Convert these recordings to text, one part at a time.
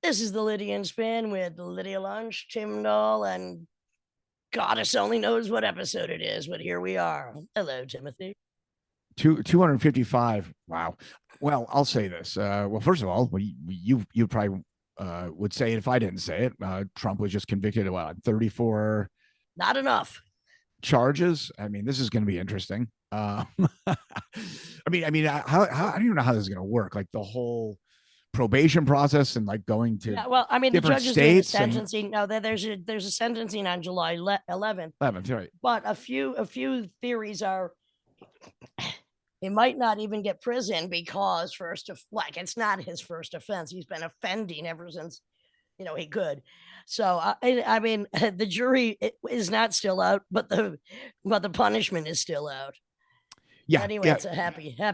This is the Lydian Spin with Lydia Lunch, Tim Dahl, and Goddess only knows what episode it is, but here we are. Hello, Timothy. 255. Wow. Well, I'll say this. Well, first of all, you probably would say it if I didn't say it. Trump was just convicted of what, 34 Not enough. charges. I mean, this is going to be interesting. I don't even know how this is going to work. Like the whole probation process and like going to Yeah, well, I mean, the different judge is doing the states and sentencing. No, there's a sentencing on July 11th, 11th, right? but a few theories are he might not even get prison because it's not his first offense. He's been offending ever since he could. So I mean, the jury is not still out, but the punishment is still out. Yeah, Anyway, yeah. it's a happy day.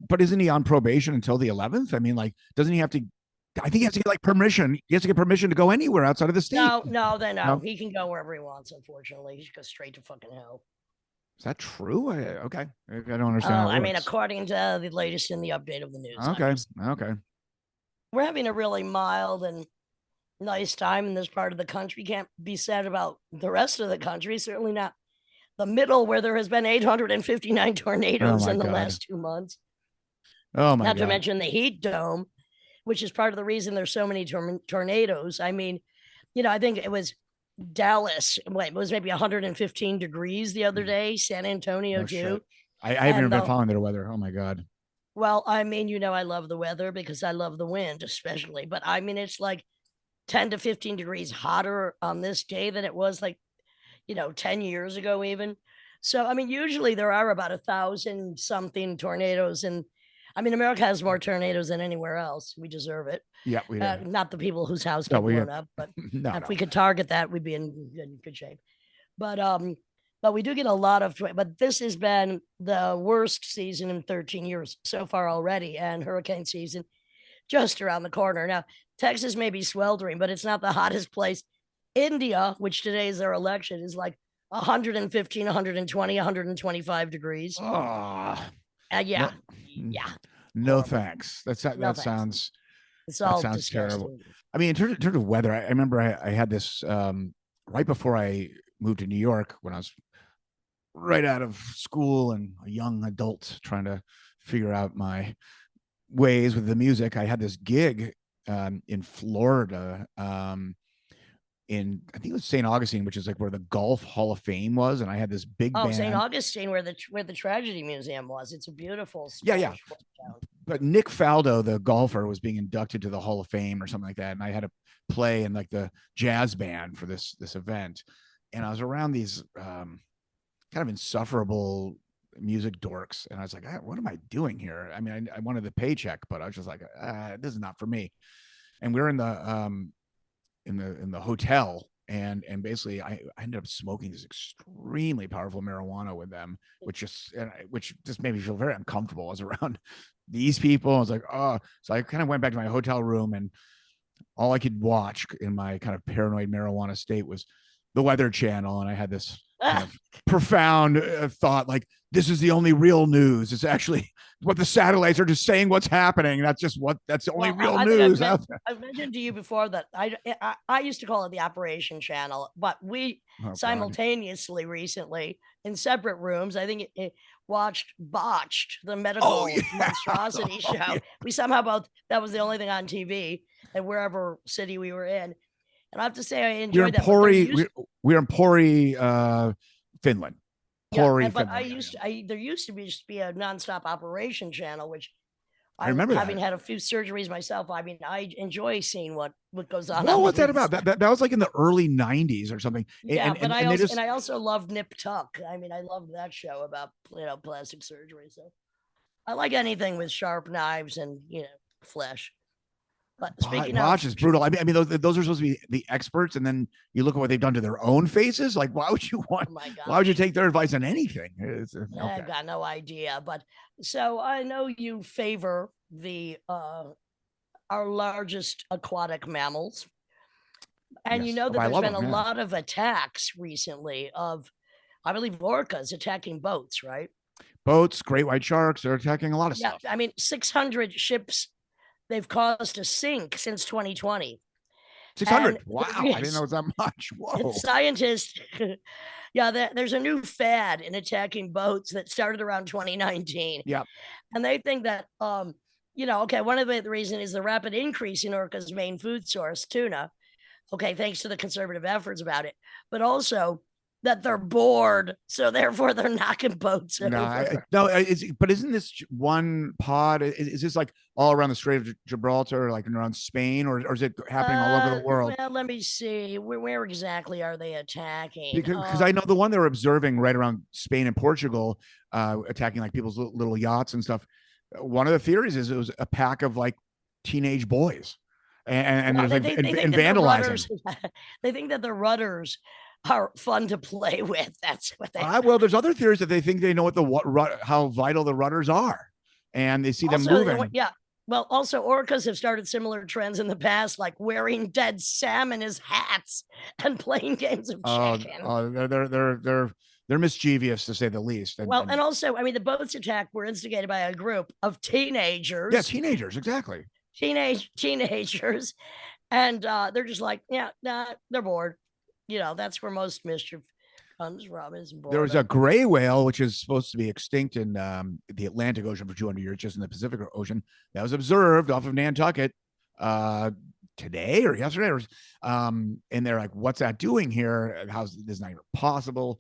But isn't he on probation until the 11th? I mean, like, doesn't he have to? I think he has to get like permission. He has to get permission to go anywhere outside of the state. No. He can go wherever he wants. Unfortunately, he goes straight to fucking hell. Is that true? Okay, I don't understand. I mean, according to the latest in the update of the news. Okay. We're having a really mild and nice time in this part of the country. Can't be said about the rest of the country. Certainly not the middle, where there has been 859 tornadoes in the last 2 months. Oh my God. Not to mention the heat dome, which is part of the reason there's so many tornadoes. I mean, I think it was Dallas. It was maybe 115 degrees the other day. San Antonio too. I haven't been following their weather. Oh my God. Well, I mean, I love the weather because I love the wind, especially. But I mean, it's like 10 to 15 degrees hotter on this day than it was like 10 years ago even. So, I mean, usually there are about 1,000 something tornadoes. And I mean, America has more tornadoes than anywhere else. We deserve it. Yeah, we do. Not the people whose house get blown up, but if we could target that, we'd be in good shape. But we do get a lot of, but this has been the worst season in 13 years so far already. And hurricane season just around the corner. Now, Texas may be sweltering, but it's not the hottest place. India, which today is their election, is like 115, 120, 125 degrees. Oh, yeah. No, thanks. That sounds terrible. I mean, in terms of weather, I remember I had this right before I moved to New York when I was right out of school and a young adult trying to figure out my ways with the music. I had this gig in Florida, in I think it was St. Augustine, which is like where the Golf Hall of Fame was, and I had this big band. St. Augustine, where the Tragedy Museum was. It's a beautiful yeah. But Nick Faldo, the golfer, was being inducted to the Hall of Fame or something like that, and I had to play in like the jazz band for this event, and I was around these kind of insufferable music dorks, and I was like, what am I doing here? I mean, I wanted the paycheck, but I was just like, this is not for me. And we were in the hotel, and basically I ended up smoking this extremely powerful marijuana with them, which just made me feel very uncomfortable. I was around these people. I was like, oh, so I kind of went back to my hotel room, and all I could watch in my kind of paranoid marijuana state was the Weather Channel, and I had this kind of profound thought, like, this is the only real news. It's actually what the satellites are just saying what's happening. That's the only real news out there. I've mentioned to you before that I used to call it the Operation Channel, but we simultaneously recently in separate rooms, I think it watched Botched, the medical monstrosity show. Yeah. We somehow both, that was the only thing on TV and wherever city we were in. And I have to say, I enjoyed that. We're in Pori, Finland. Pori, Finland. There used to be a nonstop Operation Channel, which I remember. Having had a few surgeries myself, I mean, I enjoy seeing what goes on. Well, what's that about? That was like in the early '90s or something. Yeah, but I also loved Nip Tuck. I mean, I loved that show about plastic surgery. So I like anything with sharp knives and flesh. But speaking Botch is brutal. I mean, those are supposed to be the experts, and then you look at what they've done to their own faces. Like, why would you want? Why would you take their advice on anything? Okay. I've got no idea. But so I know you favor the our largest aquatic mammals, and yes. You know that there's been a lot of attacks recently of, I believe, orcas attacking boats, right? Boats, great white sharks, they're attacking a lot of stuff. I mean, 600 ships they've caused a sink since 2020. 600. Wow. I didn't know it was that much. Whoa. Scientists, yeah, there's a new fad in attacking boats that started around 2019. Yeah. And they think that, okay, one of the reasons is the rapid increase in orca's main food source, tuna. Okay, thanks to the conservative efforts about it. But also that they're bored, so therefore they're knocking boats over. But isn't this one pod? Is this like all around the Strait of Gibraltar, like around Spain, or is it happening all over the world? Well, let me see. Where exactly are they attacking? Because I know the one they were observing right around Spain and Portugal, attacking like people's little yachts and stuff. One of the theories is it was a pack of like teenage boys, and vandalizing. They think that the rudders are fun to play with. That's what they. Well, there's other theories that they think they know how vital the rudders are, and they see them moving. Yeah. Well, also orcas have started similar trends in the past, like wearing dead salmon as hats and playing games of chicken. They're mischievous to say the least. And also, I mean, the boats attack were instigated by a group of teenagers. Yeah, teenagers, exactly. Teenagers, and they're just like, they're bored. That's where most mischief comes from. There was a gray whale, which is supposed to be extinct in the Atlantic Ocean for 200 years, just in the Pacific Ocean, that was observed off of Nantucket today or yesterday. And they're like, what's that doing here? How's this not even possible?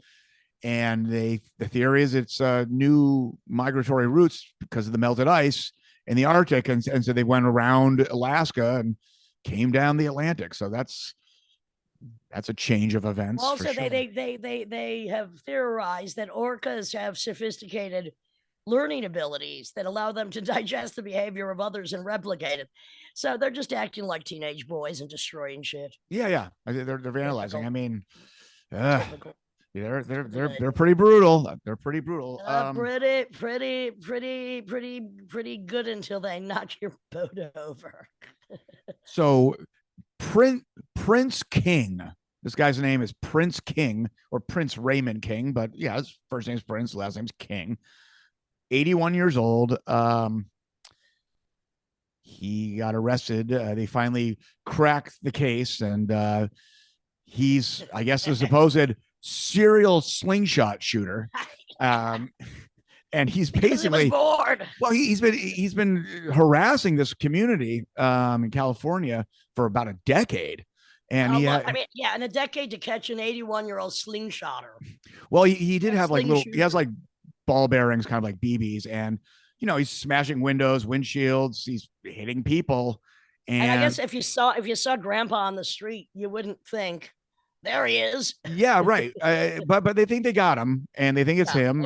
And the theory is it's new migratory routes because of the melted ice in the Arctic. And so they went around Alaska and came down the Atlantic. So that's a change of events. Also, sure. they have theorized that orcas have sophisticated learning abilities that allow them to digest the behavior of others and replicate it. So they're just acting like teenage boys and destroying shit. Yeah. They're vandalizing. I mean, they're pretty brutal. They're pretty brutal. Pretty good until they knock your boat over. So Prince King. This guy's name is Prince King or Prince Raymond King, but yeah, his first name's Prince, last name's King. 81 years old. He got arrested. They finally cracked the case, and he's, I guess, the supposed serial slingshot shooter. And he's basically bored. Well, he's been harassing this community in California for about a decade. And in a decade to catch an 81-year-old slingshotter. Well, he did have like he has like ball bearings, kind of like BBs, and he's smashing windows, windshields, he's hitting people. And I guess if you saw Grandpa on the street, you wouldn't think, there he is. Yeah, right. But they think they got him, and they think it's him.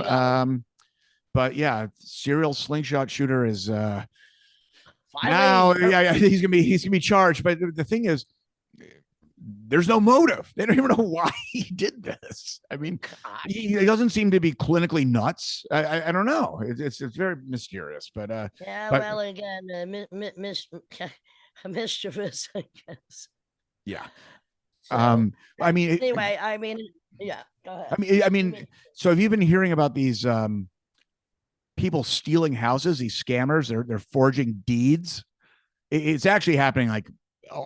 But yeah, serial slingshot shooter is now. Yeah, he's gonna be charged. But the thing is, there's no motive. They don't even know why he did this. I mean, he doesn't seem to be clinically nuts. I don't know. It's very mysterious. But well, again, mischievous, I guess. Yeah. So, I mean, anyway, yeah. Go ahead. I mean, so have you been hearing about these people stealing houses? These scammers, they're forging deeds. It's actually happening.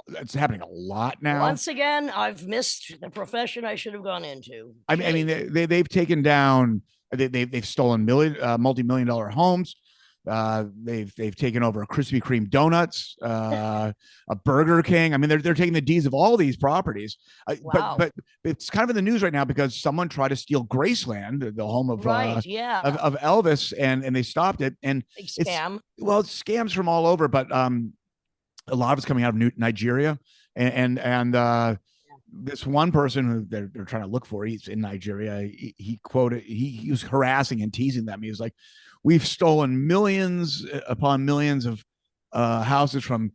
It's happening a lot now. Once again, I've missed the profession I should have gone into. I mean, they've taken down. They've stolen multi-million-dollar homes. They've taken over Krispy Kreme donuts, a Burger King. I mean, they're taking the deeds of all these properties. Wow. But it's kind of in the news right now because someone tried to steal Graceland, the home of of Elvis, and they stopped it. And big scam. It's scams from all over, but a lot of it's coming out of Nigeria, and this one person who they're trying to look for, he's in Nigeria. He quoted, he was harassing and teasing them. He was like, "We've stolen millions upon millions of houses from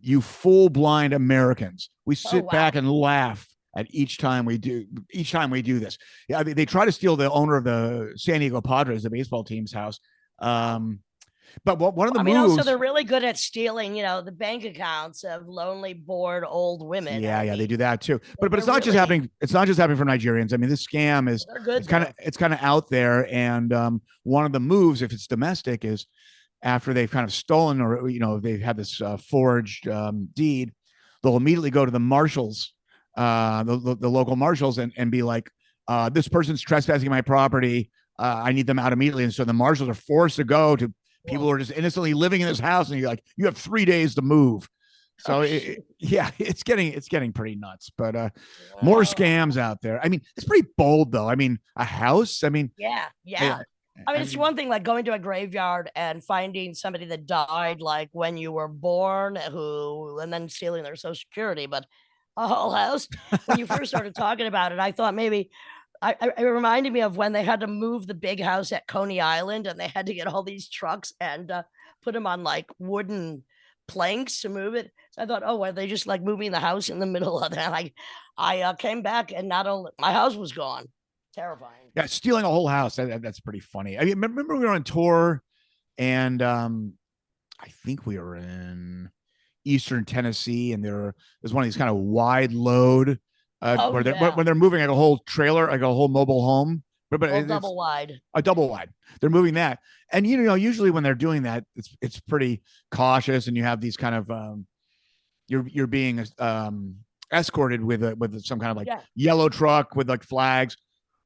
you full blind Americans. We sit back and laugh at each time we do this." Yeah, they try to steal the owner of the San Diego Padres, the baseball team's house. But one of the moves, also they're really good at stealing, the bank accounts of lonely, bored old women. Yeah, they do that too. But it's not just happening. It's not just happening for Nigerians. I mean, this scam it's kind of out there. And one of the moves, if it's domestic, is after they've kind of stolen, or they've had this forged deed, they'll immediately go to the marshals, the local marshals, and be like, this person's trespassing my property. I need them out immediately. And so the marshals are forced to go to people who are just innocently living in this house, and you're like, you have 3 days to move. So it's getting pretty nuts. But more scams out there. I mean, it's pretty bold though. I mean, a house. I mean, yeah. I mean, it's one thing like going to a graveyard and finding somebody that died like when you were born, and then stealing their social security, but a whole house. When you first started talking about it, I thought maybe it reminded me of when they had to move the big house at Coney Island, and they had to get all these trucks and put them on like wooden planks to move it. So I thought, oh, are they just like moving the house in the middle of that? I came back, and not only my house was gone. Terrifying. Yeah, stealing a whole house. That's pretty funny. I mean, remember we were on tour, and I think we were in Eastern Tennessee, and there's one of these kind of wide load when they're moving like a whole trailer, like a whole mobile home, but a double wide. They're moving that, and usually when they're doing that, it's pretty cautious, and you have these kind of you're being escorted with some kind of like yellow truck with like flags.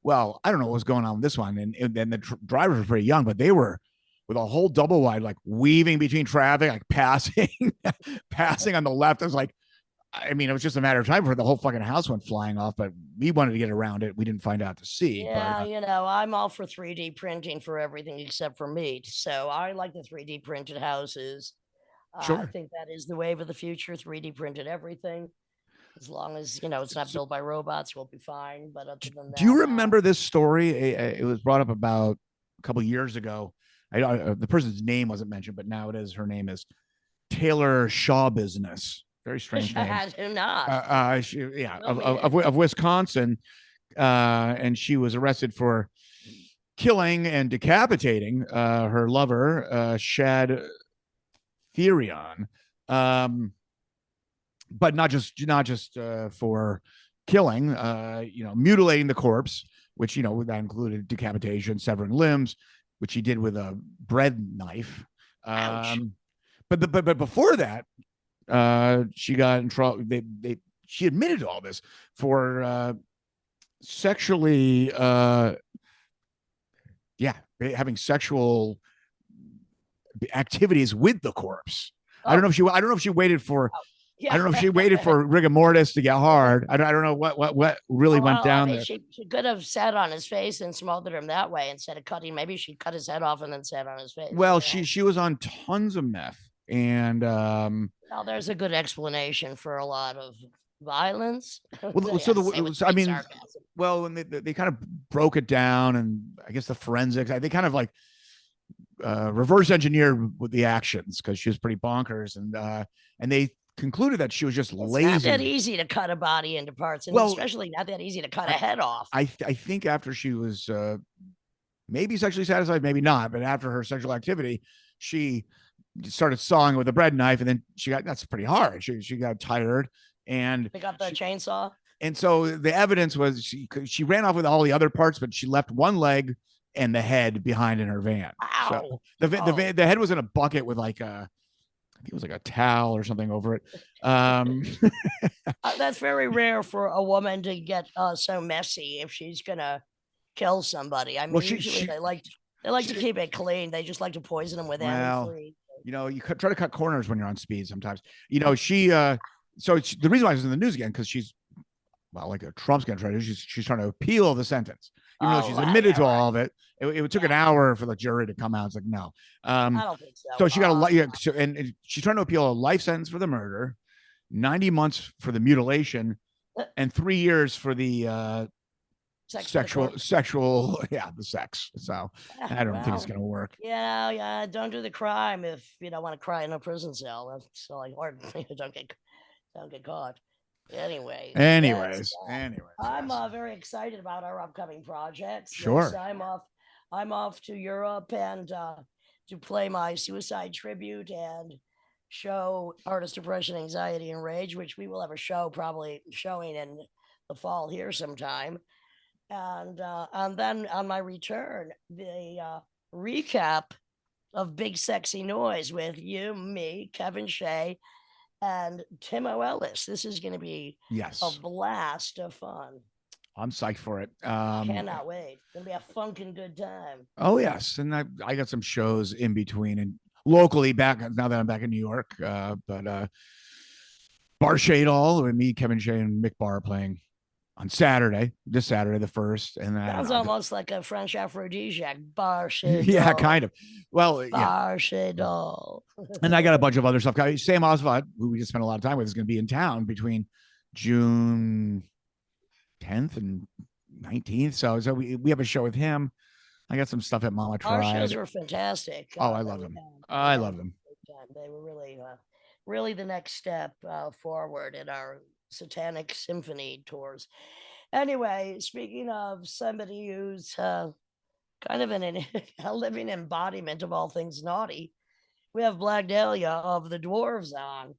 Well, I don't know what was going on with this one, and the drivers were pretty young, but they were with a whole double wide, like weaving between traffic, like passing on the left. I was like, I mean, it was just a matter of time before the whole fucking house went flying off, but we wanted to get around it. We didn't find out to see. Yeah, but, I'm all for 3D printing for everything except for meat. So I like the 3D printed houses. Sure. I think that is the wave of the future, 3D printed everything. As long as, it's not built by robots, we'll be fine. But other than that, do you remember this story? It was brought up about a couple of years ago. The person's name wasn't mentioned, but now it is. Her name is Taylor Shaw Business. Very strange name. Who not? Of Wisconsin, and she was arrested for killing and decapitating her lover, Shad Therion. But not just for killing, mutilating the corpse, which that included decapitation, severing limbs, which he did with a bread knife. But before that, she got in trouble. She admitted to all this for sexually, having sexual activities with the corpse. I don't know if she waited for. I don't know if she waited for rigor mortis to get hard. I don't know what really went down there. She could have sat on his face and smothered him that way instead of cutting. Maybe she cut his head off and then sat on his face. Well, she was on tons of meth, and well, there's a good explanation for a lot of violence. Well, I mean, well, when they kind of broke it down, and I guess the forensics, they kind of like reverse engineered with the actions because she was pretty bonkers, and they concluded that she was just lazy. It's not that easy to cut a body into parts, and especially not that easy to cut a head off. I think after she was maybe sexually satisfied, maybe not, but after her sexual activity, she started sawing with a bread knife, and then that's pretty hard. She got tired, and pick up the chainsaw. And so the evidence was she ran off with all the other parts, but she left one leg and the head behind in her van. Wow. So the head was in a bucket with like I think it was like a towel or something over it. That's very rare for a woman to get so messy if she's gonna kill somebody. I mean, usually they like to keep it clean. They just like to poison them with antifreeze. You try to cut corners when you're on speed sometimes. She so the reason why she's in the news again, because she's like Trump's gonna try to. She's trying to appeal the sentence, even though she's admitted to all of it. It took an hour for the jury to come out. It's like, no. I don't think so. So she got and she's trying to appeal a life sentence for the murder, 90 months for the mutilation, and 3 years for the sexual, the sex. So I don't think it's gonna work. Yeah, don't do the crime if you don't want to cry in a prison cell. So like, or don't get caught. Anyways, I'm very excited about our upcoming projects. Sure. Yes, I'm off to Europe and to play my suicide tribute and show Artist Depression, Anxiety, and Rage, which we will have a show probably showing in the fall here sometime. And then on my return, the recap of Big Sexy Noise with you, me, Kevin Shea, and Timo Ellis. This is going to be a blast of fun. I'm psyched for it. Cannot wait. It's going to be a funkin' good time. Oh, yes. And I got some shows in between and locally back now that I'm back in New York. But Bar Shade All with me, Kevin Shea, and Mick Barr playing on Saturday, this Saturday, the 1st. And then sounds almost like a French aphrodisiac. Bar Shade. Yeah, kind of. Well, Bar Shade All. And I got a bunch of other stuff. Sam Oswald, who we just spent a lot of time with, is going to be in town between June 10th and 19th. So we have a show with him. I got some stuff at Mama Tribe. Our shows were fantastic. Oh, I love them. I love them. They were really the next step forward in our Satanic Symphony tours. Anyway, speaking of somebody who's kind of a living embodiment of all things naughty, we have Blag Dahlia of the Dwarves on.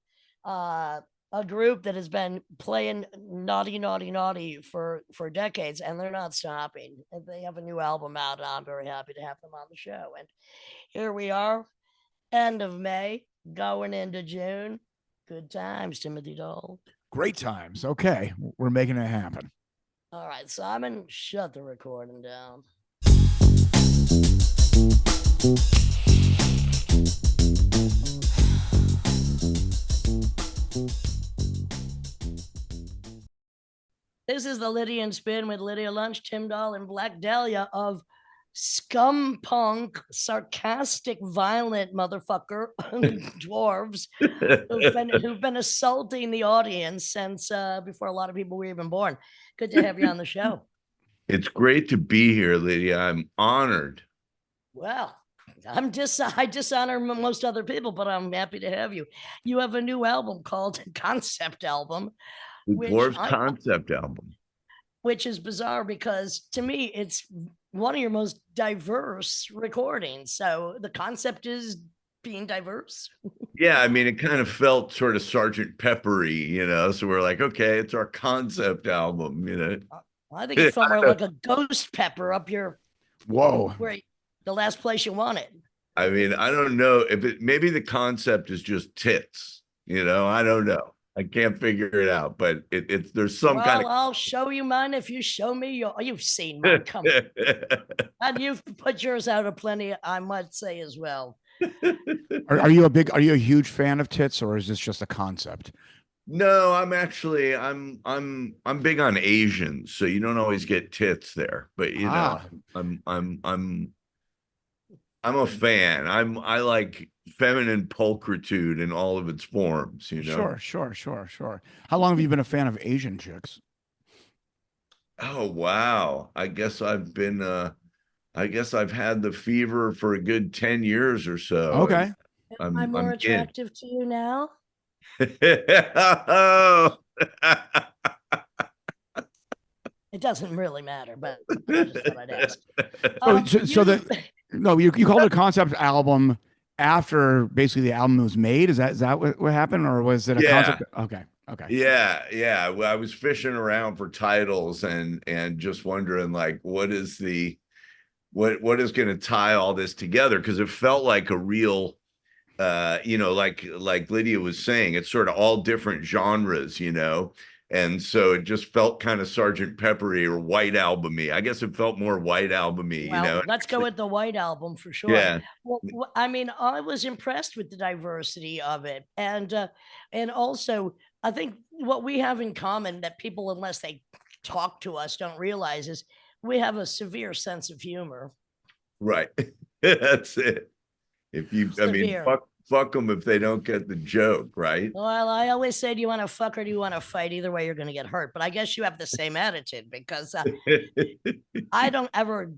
A group that has been playing naughty for decades, and they're not stopping. They have a new album out, and I'm very happy to have them on the show. And here we are, end of May, going into June. Good times, Timothy Dole. Great times. Okay, we're making it happen. All right, Simon, shut the recording down. This is the Lydian Spin with Lydia Lunch, Tim Dahl, and Blag Dahlia of scum punk, sarcastic, violent motherfucker dwarves who've been assaulting the audience since before a lot of people were even born. Good to have you on the show. It's great to be here, Lydia. I'm honored. Well, I dishonor most other people, but I'm happy to have you. You have a new album called Concept Album. The Dwarves concept album. Which is bizarre because to me, it's one of your most diverse recordings. So the concept is being diverse. Yeah, I mean, it kind of felt sort of Sergeant Peppery, you know, so we're like, okay, it's our concept album, you know. I think it felt more like a ghost pepper up your where the last place you want it. I mean, I don't know if maybe the concept is just tits, you know, I don't know. I can't figure it out, but it's there's some kind of. I'll show you mine if you show me you've seen mine. Come on. And you've put yours out of plenty, I might say as well. Are you a huge fan of tits, or is this just a concept? No, I'm big on Asians, so you don't always get tits there, but you know, I'm a fan. I like feminine pulchritude in all of its forms, you know. Sure. How long have you been a fan of Asian chicks? Oh wow. I guess I've had the fever for a good 10 years or so. Okay. Am I more attractive to you now? It doesn't really matter, but I just thought I'd ask. You called it a concept album after basically the album was made. Is that what happened, or was it a concept? Okay. Yeah. Well, I was fishing around for titles and just wondering like what is going to tie all this together, because it felt like a real you know, like Lydia was saying, it's sort of all different genres, you know. And so it just felt kind of Sergeant Peppery or White Album-y. I guess it felt more White Album-y, you know. Let's go with the White Album for sure. Yeah. Well, I mean, I was impressed with the diversity of it. And also, I think what we have in common that people, unless they talk to us, don't realize is we have a severe sense of humor. Right. That's it. Fuck them if they don't get the joke, right? Well, I always say, do you want to fuck or do you want to fight? Either way, you're going to get hurt. But I guess you have the same attitude, because I don't ever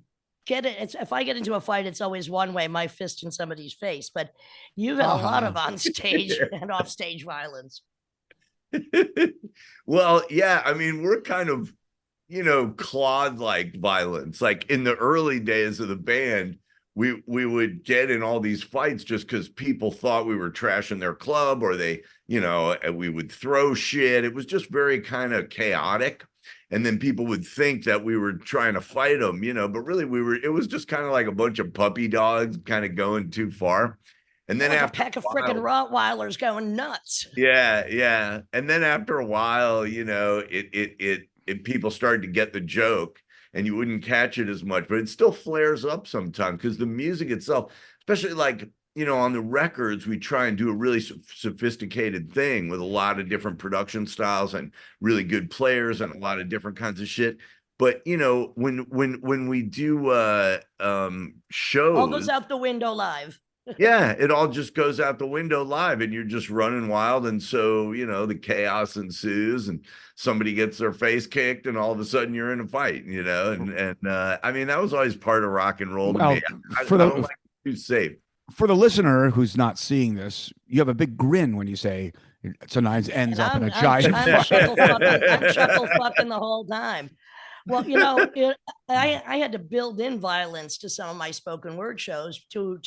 get it. If I get into a fight, it's always one way, my fist in somebody's face. But you've had a lot of on-stage and off-stage violence. Well, yeah, I mean, we're kind of, you know, Claude-like violence. Like in the early days of the band, we would get in all these fights just because people thought we were trashing their club, or they, we would throw shit. It was just very kind of chaotic. And then people would think that we were trying to fight them, but really it was just kind of like a bunch of puppy dogs kind of going too far. And then like after a pack of freaking Rottweilers going nuts. Yeah. And then after a while, people started to get the joke, and you wouldn't catch it as much, but it still flares up sometimes because the music itself, especially like, on the records, we try and do a really sophisticated thing with a lot of different production styles and really good players and a lot of different kinds of shit. But when we do shows, all goes out the window live. Yeah, it all just goes out the window live, and you're just running wild. And so, the chaos ensues, and somebody gets their face kicked, and all of a sudden you're in a fight, and I mean, that was always part of rock and roll to me. I don't like too safe. For the listener who's not seeing this, you have a big grin when you say sometimes ends up in a giant. I'm chuckle fucking the whole time. Well, I had to build in violence to some of my spoken word shows to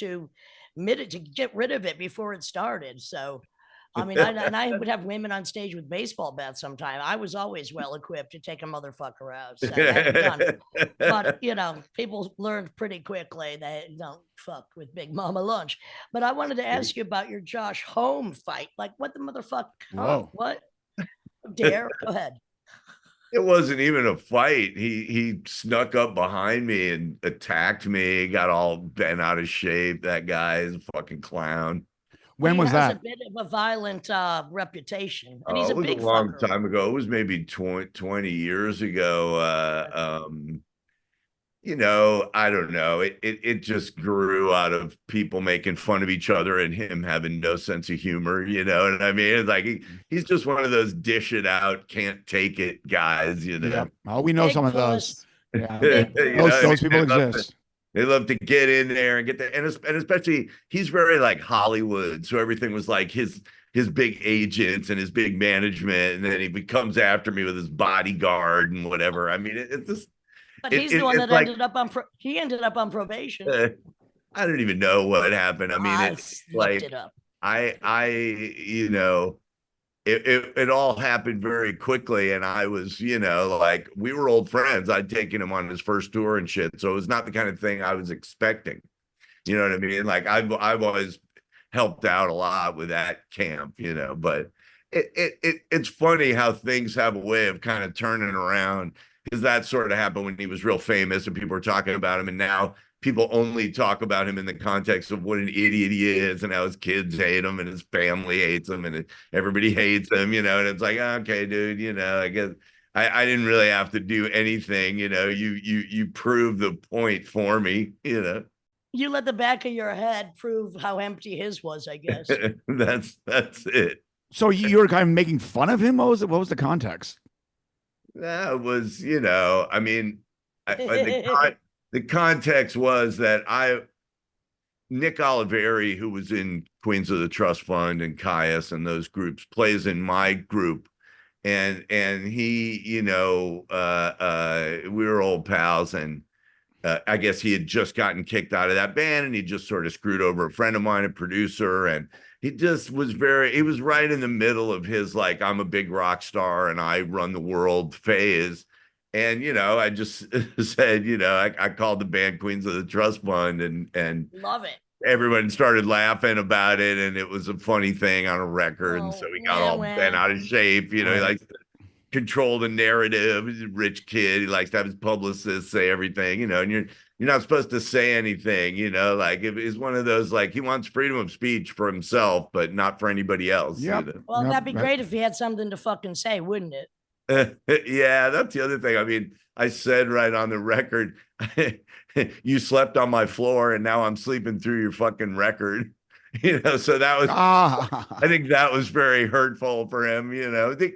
get rid of it before it started. So, I mean, I would have women on stage with baseball bats sometime. I was always well equipped to take a motherfucker out. So but, people learned pretty quickly that don't fuck with Big Mama Lunch. But I wanted to ask you about your Josh Home fight. Like, what the motherfucker? Whoa. What? Dare? Go ahead. It wasn't even a fight. He snuck up behind me and attacked me. Got all bent out of shape. That guy is a fucking clown. When was that? A bit of a violent reputation, and it was a long time ago. It was maybe 20 years ago. I don't know. It just grew out of people making fun of each other and him having no sense of humor, And I mean, it's like he's just one of those dish it out, can't take it guys, Yeah. Oh, we know some of those. Yeah. those people exist. They love to get in there and get there, and especially he's very like Hollywood, so everything was like his big agents and his big management, and then he comes after me with his bodyguard and whatever. I mean, it's just. But he's the one that ended up on he ended up on probation. I don't even know what happened. I mean, it's like it up. It all happened very quickly, and I was, like we were old friends. I'd taken him on his first tour and shit, so it was not the kind of thing I was expecting. You know what I mean? Like I've always helped out a lot with that camp, but it's funny how things have a way of kind of turning around. Because that sort of happened when he was real famous and people were talking about him. And now people only talk about him in the context of what an idiot he is and how his kids hate him and his family hates him and everybody hates him, and it's like, okay, dude, I guess I didn't really have to do anything, you proved the point for me, You let the back of your head prove how empty his was, I guess. That's it. So you were kind of making fun of him? What was the context? That was, I mean, the context was that Nick Oliveri, who was in Queens of the Trust Fund and Caius and those groups, plays in my group. And he, we were old pals, and I guess he had just gotten kicked out of that band, and he just sort of screwed over a friend of mine, a producer, and he just was he was right in the middle of his, like, I'm a big rock star and I run the world phase. And, I just said, I called the band Queens of the Trust Fund, and love it. Everyone started laughing about it. And it was a funny thing on a record. And so he got all bent out of shape. He likes to control the narrative. He's a rich kid. He likes to have his publicist say everything, and you're not supposed to say anything, like if it's one of those, like, he wants freedom of speech for himself, but not for anybody else. Yep. Well, that'd be great if he had something to fucking say, wouldn't it? Yeah, that's the other thing. I mean, I said right on the record, you slept on my floor and now I'm sleeping through your fucking record. So that was, I think that was very hurtful for him. I think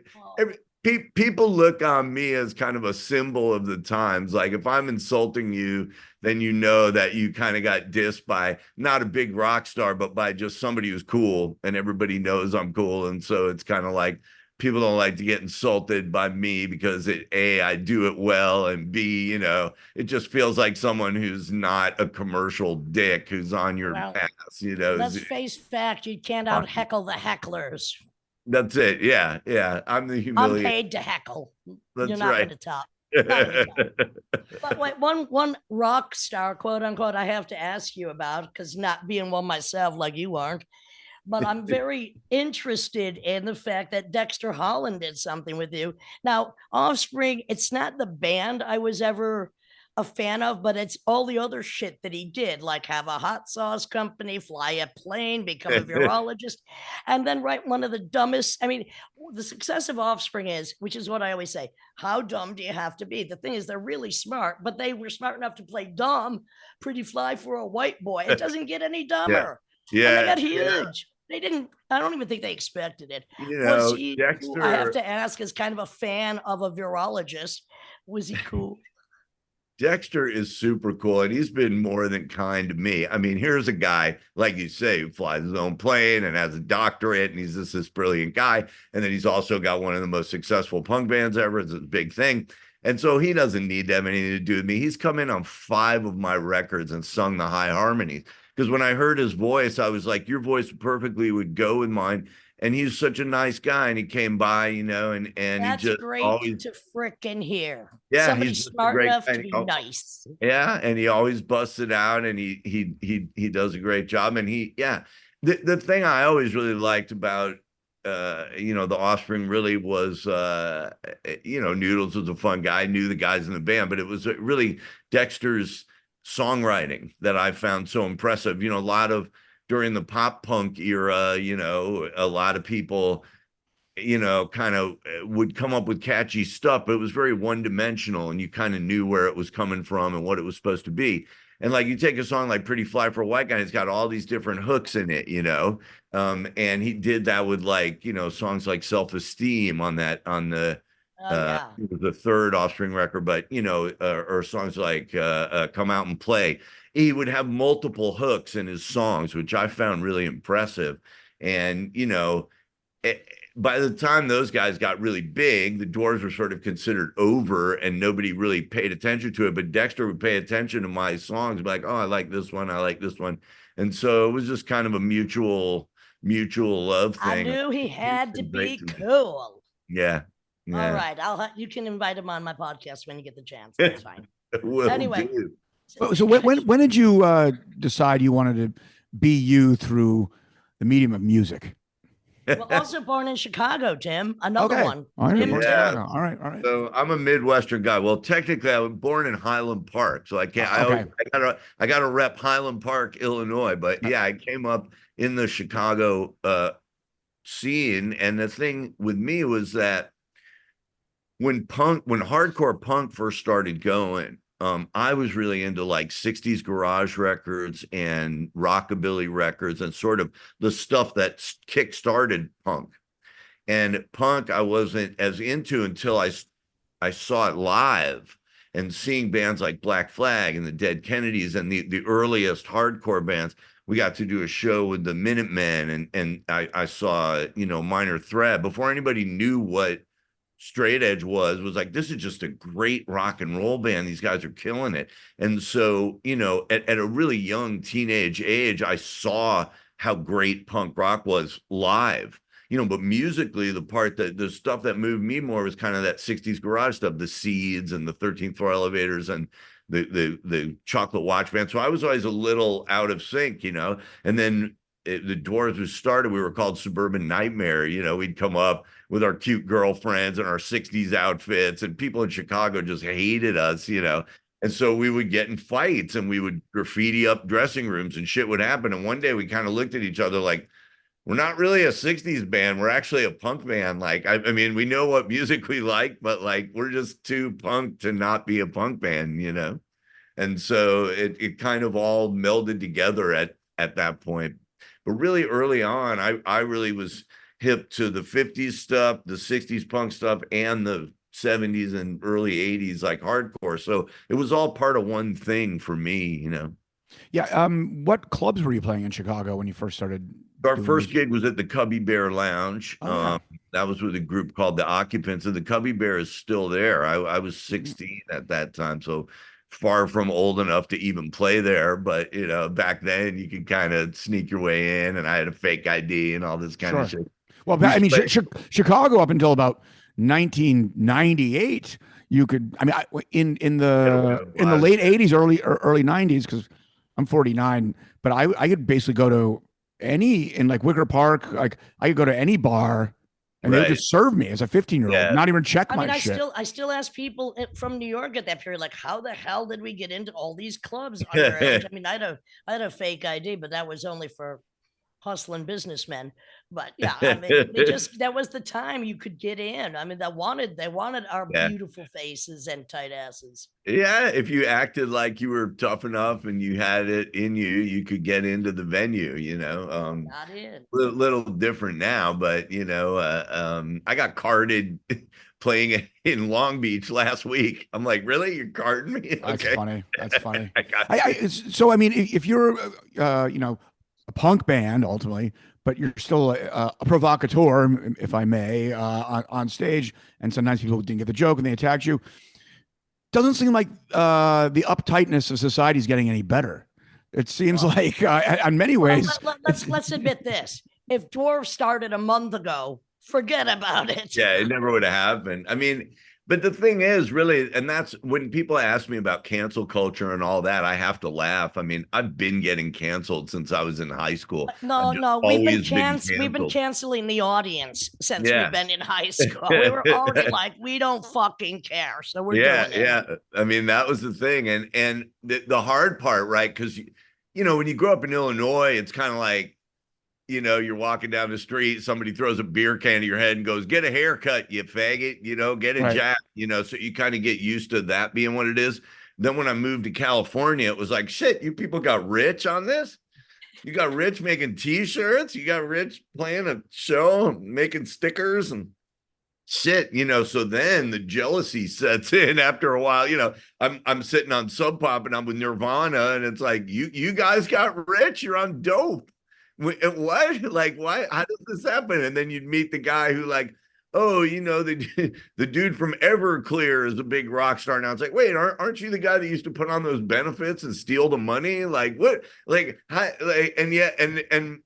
people look on me as kind of a symbol of the times. Like, if I'm insulting you, then that you kind of got dissed by not a big rock star, but by just somebody who's cool, and everybody knows I'm cool. And so it's kind of like, people don't like to get insulted by me because A, I do it well, and B, it just feels like someone who's not a commercial dick who's on your ass, Let's face fact, you can't out heckle the hecklers. That's it. Yeah. Yeah. I'm the humiliator. I'm paid to heckle. That's You're not right. going to top. But wait, one rock star, quote unquote, I have to ask you about, because not being one myself like you aren't, but I'm very interested in the fact that Dexter Holland did something with you. Now, Offspring, it's not the band I was ever a fan of, but it's all the other shit that he did, like have a hot sauce company, fly a plane, become a virologist, and then write one of the dumbest. I mean, the success of Offspring is, which is what I always say, how dumb do you have to be? The thing is, they're really smart, but they were smart enough to play dumb, pretty fly for a white boy. It doesn't get any dumber. Yeah. And they got huge. They didn't, I don't even think they expected it. Was he, Dexter, I have to ask, as kind of a fan of a virologist, was he cool? Dexter is super cool, and he's been more than kind to me. I mean, here's a guy, like you say, who flies his own plane and has a doctorate, and he's just this brilliant guy. And then he's also got one of the most successful punk bands ever. It's a big thing. And so he doesn't need to have anything to do with me. He's come in on 5 of my records and sung the high harmonies. Because when I heard his voice, I was like, your voice perfectly would go with mine. And he's such a nice guy, and he came by, and that's he just great always to frickin' hear. Yeah, somebody smart enough to be nice. Yeah, and he always busts it out, and he does a great job. And the thing I always really liked about the Offspring really was Noodles was a fun guy. I knew the guys in the band, but it was really Dexter's songwriting that I found so impressive. A lot of during the pop punk era, a lot of people, kind of would come up with catchy stuff, but it was very one-dimensional, and you kind of knew where it was coming from and what it was supposed to be. And like you take a song like Pretty Fly for a White Guy, it's got all these different hooks in it, and he did that with songs like Self-Esteem on the the third Offspring record, but or songs like Come Out and Play. He would have multiple hooks in his songs, which I found really impressive. And by the time those guys got really big, the Dwarves were sort of considered over, and nobody really paid attention to it. But Dexter would pay attention to my songs, be like, "Oh, I like this one. I like this one," and so it was just kind of a mutual love thing. I knew he had to be cool. Yeah. All right, you can invite him on my podcast when you get the chance. That's fine. Anyway, so when did you decide you wanted to be you through the medium of music? Well, also born in Chicago, Tim. Another one. All right. So I'm a Midwestern guy. Well, technically, I was born in Highland Park, so I can't. I gotta rep Highland Park, Illinois. But yeah, I came up in the Chicago scene, and the thing with me was that when hardcore punk first started going, I was really into like 60s garage records and rockabilly records and sort of the stuff that kick-started punk. And punk I wasn't as into until I saw it live, and seeing bands like Black Flag and the Dead Kennedys and the earliest hardcore bands. We got to do a show with the Minutemen, and I saw Minor Threat before anybody knew what straight edge was like, this is just a great rock and roll band. These guys are killing it. And so, at a really young teenage age, I saw how great punk rock was live, but musically, the stuff that moved me more was kind of that 60s garage stuff, the Seeds and the 13th Floor Elevators and the Chocolate Watch Band. So I was always a little out of sync, and then the Dwarves was started, we were called Suburban Nightmare. We'd come up with our cute girlfriends and our 60s outfits, and people in Chicago just hated us, and so we would get in fights, and we would graffiti up dressing rooms, and shit would happen. And one day we kind of looked at each other like, we're not really a 60s band, we're actually a punk band. Like, I mean, we know what music we like, but like, we're just too punk to not be a punk band, and so it kind of all melded together at that point. But really early on, I really was hip to the 50s stuff, the 60s punk stuff, and the 70s and early 80s, like hardcore. So it was all part of one thing for me, Yeah. What clubs were you playing in Chicago when you first started Our first gig was at the Cubby Bear Lounge. That was with a group called the Occupants, and the Cubby Bear is still there. I was 16 at that time, so far from old enough to even play there. But you know, back then you could kind of sneak your way in, and I had a fake ID and all this kind of shit. Well, I mean, Chicago up until about 1998, you could. I mean, in the late 80s, early 90s, because I'm 49, but I could basically go to in like Wicker Park, like I could go to any bar and they would just serve me as a 15-year-old, not even check my shit. I still ask people from New York at that period, like, how the hell did we get into all these clubs underage? I mean, I had a fake ID, but that was only for hustling businessmen. But yeah, I mean, that was the time you could get in. I mean, they wanted our beautiful faces and tight asses. Yeah, if you acted like you were tough enough and you had it in you, you could get into the venue, you know. Not in. Little different now, but you know, I got carded playing in Long Beach last week. I'm like, really? You're carding me? Okay. That's funny. That's funny. So I mean, if you're you know, a punk band ultimately, but you're still a provocateur, if I may, on stage, and sometimes people didn't get the joke and they attacked you. Doesn't seem like the uptightness of society is getting any better. It seems like, in many ways. Let's admit this: if Dwarves started a month ago, forget about it. Yeah, it never would have happened. I mean, but the thing is, really, and that's when people ask me about cancel culture and all that, I have to laugh. I mean, I've been getting canceled since I was in high school. No, we've been canceling the audience since we've been in high school. We were already like, we don't fucking care, so we're doing it. Yeah. I mean, that was the thing, and the hard part, right? Because you know, when you grow up in Illinois, it's kind of like, you know, you're walking down the street, somebody throws a beer can at your head and goes, "Get a haircut, you faggot," you know, get a jab, you know, so you kind of get used to that being what it is. Then when I moved to California, it was like, shit, you people got rich on this? You got rich making t-shirts? You got rich playing a show, making stickers and shit, you know, so then the jealousy sets in after a while. You know, I'm sitting on Sub Pop and I'm with Nirvana, and it's like, you guys got rich, you're on dope. What? Like, why? How does this happen? And then you'd meet the guy who, like, oh, you know, the dude from Everclear is a big rock star now. It's like, wait, aren't you the guy that used to put on those benefits and steal the money? Like, what? Like, and yet,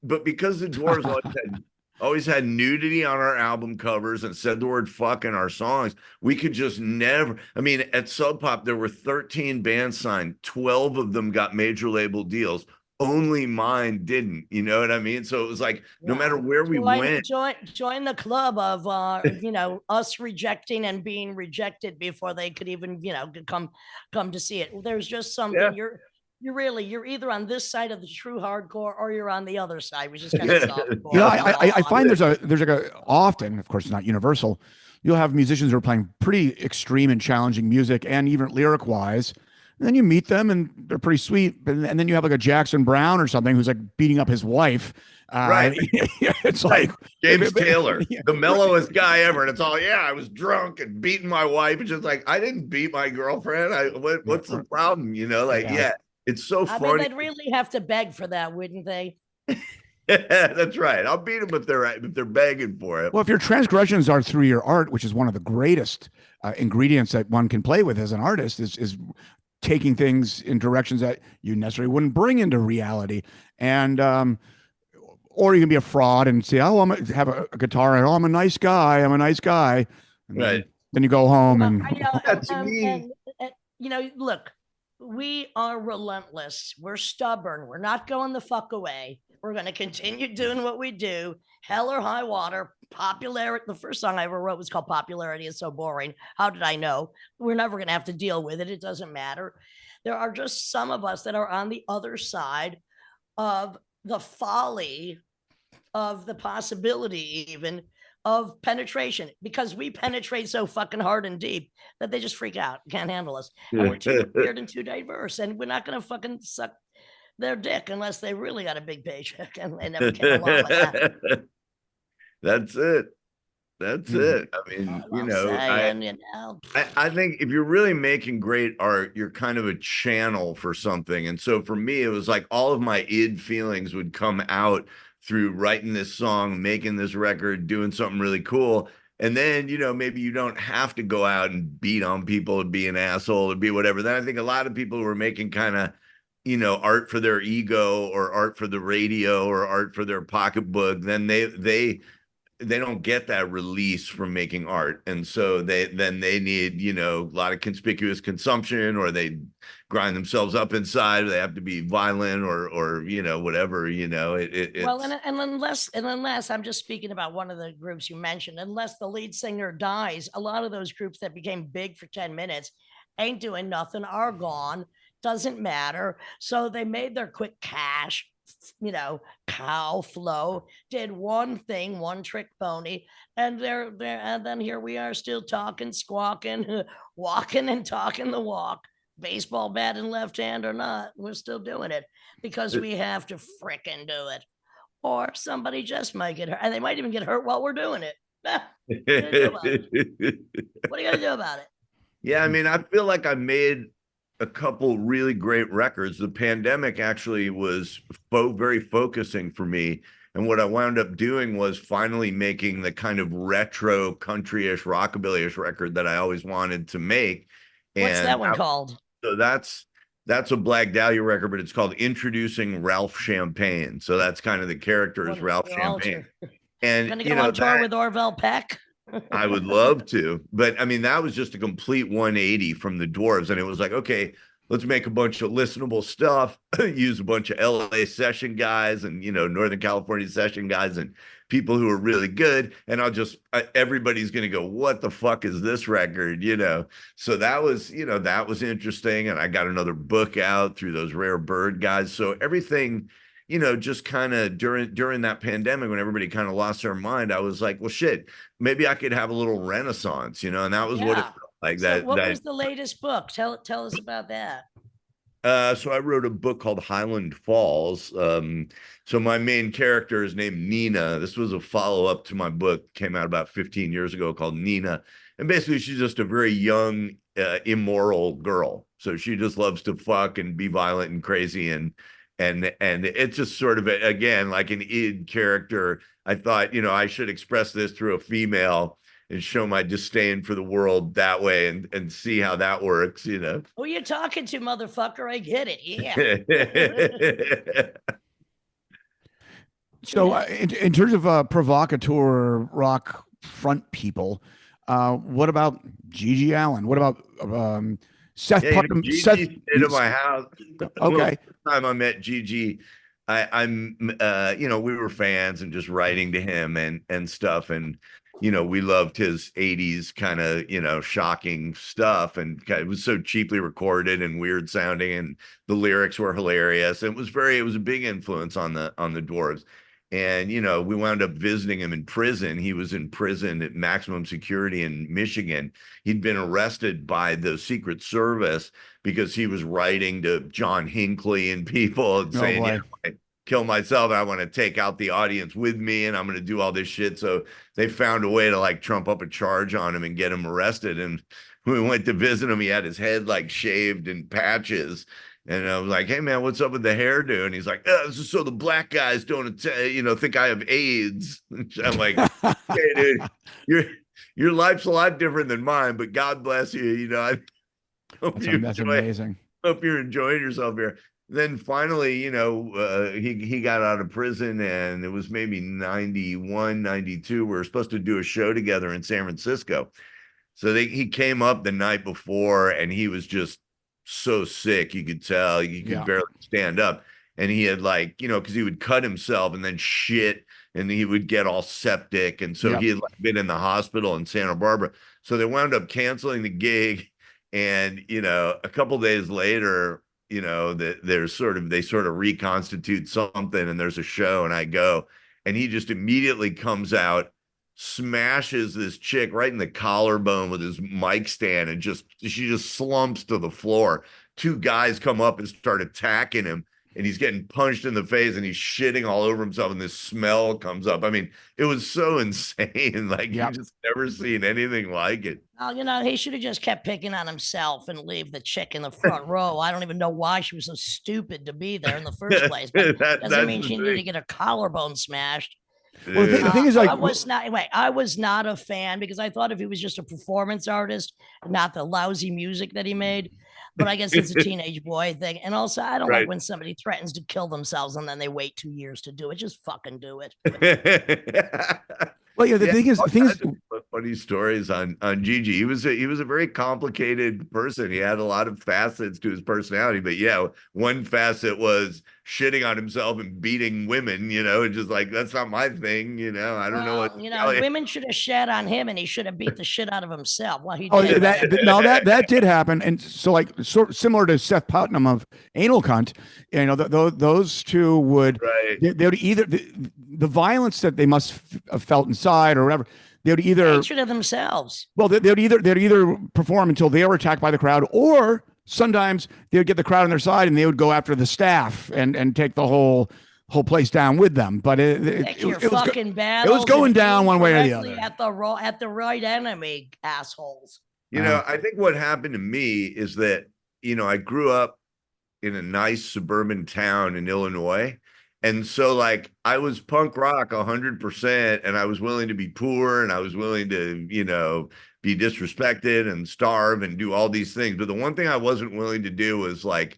but because the Dwarves always had nudity on our album covers and said the word fuck in our songs, we could just never. I mean, at Sub Pop, there were 13 bands signed. 12 of them got major label deals. Only mine didn't, you know what I mean? So it was like, no matter where we went, join the club of you know, us rejecting and being rejected before they could even, you know, come to see it. There's just something. You're either on this side of the true hardcore or you're on the other side, which is kind of softcore. Yeah, I find there's like often, of course, it's not universal. You'll have musicians who are playing pretty extreme and challenging music, and even lyric wise. And then you meet them and they're pretty sweet. And then you have like a Jackson Brown or something who's like beating up his wife. Right. It's like James Taylor, the mellowest guy ever. And it's all, I was drunk and beating my wife. It's just like, I didn't beat my girlfriend. What's the problem? You know, like, it's so funny. I mean, they'd really have to beg for that, wouldn't they? That's right. I'll beat them if they're begging for it. Well, if your transgressions are through your art, which is one of the greatest ingredients that one can play with as an artist, is taking things in directions that you necessarily wouldn't bring into reality. And or you can be a fraud and say, oh, I'm gonna have a guitar and I'm a nice guy. And right. Then you go home that's me. You know, look, we are relentless. We're stubborn. We're not going the fuck away. We're going to continue doing what we do. Hell or high water. Popularity. The first song I ever wrote was called "Popularity Is So Boring." How did I know? We're never going to have to deal with it. It doesn't matter. There are just some of us that are on the other side of the folly, of the possibility even of penetration, because we penetrate so fucking hard and deep that they just freak out, can't handle us. And we're too weird and too diverse, and we're not going to fucking suck their dick unless they really got a big paycheck, and they never came along with that. That's it. I mean, I think if you're really making great art, you're kind of a channel for something. And so for me, it was like all of my id feelings would come out through writing this song, making this record, doing something really cool. And then, maybe you don't have to go out and beat on people and be an asshole or be whatever. Then I think a lot of people who are making kind of, art for their ego or art for the radio or art for their pocketbook, then they don't get that release from making art, and so they need a lot of conspicuous consumption, or they grind themselves up inside, or they have to be violent or whatever. Well, and unless I'm just speaking about one of the groups you mentioned, unless the lead singer dies, a lot of those groups that became big for 10 minutes ain't doing nothing, are gone, doesn't matter. So they made their quick cash, cow flow, did one thing, one trick pony, and and then here we are still talking, squawking, walking and talking the walk, baseball bat in left hand or not, we're still doing it because we have to fricking do it, or somebody just might get hurt, and they might even get hurt while we're doing it. What are you gonna do about it? Yeah, I mean, I feel like I made a couple really great records. The pandemic actually was very focusing for me. And what I wound up doing was finally making the kind of retro country-ish, rockabilly-ish record that I always wanted to make. What's that one called? So that's a Blag Dahlia record, but it's called Introducing Ralph Champagne. So that's kind of the character is Ralph Champagne. And gonna go on tour with Orville Peck? I would love to, but I mean, that was just a complete 180 from the Dwarves. And it was like, okay, let's make a bunch of listenable stuff, use a bunch of LA session guys and, Northern California session guys and people who are really good. And everybody's going to go, what the fuck is this record? So that was interesting. And I got another book out through those Rare Bird guys. So everything, just kind of during that pandemic, when everybody kind of lost their mind, I was like, well, shit, maybe I could have a little renaissance, and that was what it felt like. So what was the latest book? Tell us about that. So I wrote a book called Highland Falls. So my main character is named Nina. This was a follow-up to my book, came out about 15 years ago, called Nina. And basically she's just a very young, immoral girl. So she just loves to fuck and be violent and crazy, and it's just sort of again like an id character. I thought, I should express this through a female and show my disdain for the world that way, and see how that works. Who you talking to, motherfucker? I get it. Yeah. So in terms of provocateur rock front people, what about Gigi Allen? What about Seth Putnam? Seth to my house. Okay. The time I met Gigi, we were fans and just writing to him and stuff, and we loved his 80s kind of shocking stuff, and it was so cheaply recorded and weird sounding, and the lyrics were hilarious. It was a big influence on the Dwarves. And, we wound up visiting him in prison. He was in prison at maximum security in Michigan. He'd been arrested by the Secret Service because he was writing to John Hinckley and people and saying, I kill myself, I want to take out the audience with me, and I'm going to do all this shit. So they found a way to trump up a charge on him and get him arrested. And when we went to visit him, he had his head shaved in patches. And I was like, hey, man, what's up with the hairdo? And he's like, this is so the black guys don't, think I have AIDS. I'm like, hey, dude, your life's a lot different than mine, but God bless you. I hope that's amazing. Hope you're enjoying yourself here. Then finally, he got out of prison, and it was maybe 91, 92. We were supposed to do a show together in San Francisco. So he came up the night before, and he was just so sick, you could tell he could barely stand up, and he had because he would cut himself and then shit, and he would get all septic, and so he had been in the hospital in Santa Barbara. So they wound up canceling the gig, and a couple days later, they sort of reconstitute something, and there's a show, and I go, and he just immediately comes out, smashes this chick right in the collarbone with his mic stand, and she just slumps to the floor. Two guys come up and start attacking him, and he's getting punched in the face and he's shitting all over himself and this smell comes up. I mean, it was so insane. Like you just never seen anything like it. Well, he should have just kept picking on himself and leave the chick in the front row. I don't even know why she was so stupid to be there in the first place. But doesn't mean she needed to get her collarbone smashed. Well, the thing is, like, I was not a fan because I thought if he was just a performance artist, not the lousy music that he made. But I guess it's a teenage boy thing. And also, I don't like when somebody threatens to kill themselves and then they wait 2 years to do it. Just fucking do it. Well, the thing is, funny stories on Gigi. He was a very complicated person. He had a lot of facets to his personality, but yeah, one facet was shitting on himself and beating women. And just like that's not my thing. I don't know what. Women should have shat on him, and he should have beat the shit out of himself. Well, he did. That did happen, and so like similar to Seth Putnam of Anal Cunt. Those two would they would either the violence that they must have felt inside or whatever. They would either hatred of themselves. Well, they'd either perform until they were attacked by the crowd, or sometimes they would get the crowd on their side and they would go after the staff and take the whole place down with them. But it was going down one way or the other. At the right enemy, assholes. I think what happened to me is that I grew up in a nice suburban town in Illinois. And so like I was punk rock 100%, and I was willing to be poor, and I was willing to, be disrespected and starve and do all these things. But the one thing I wasn't willing to do was like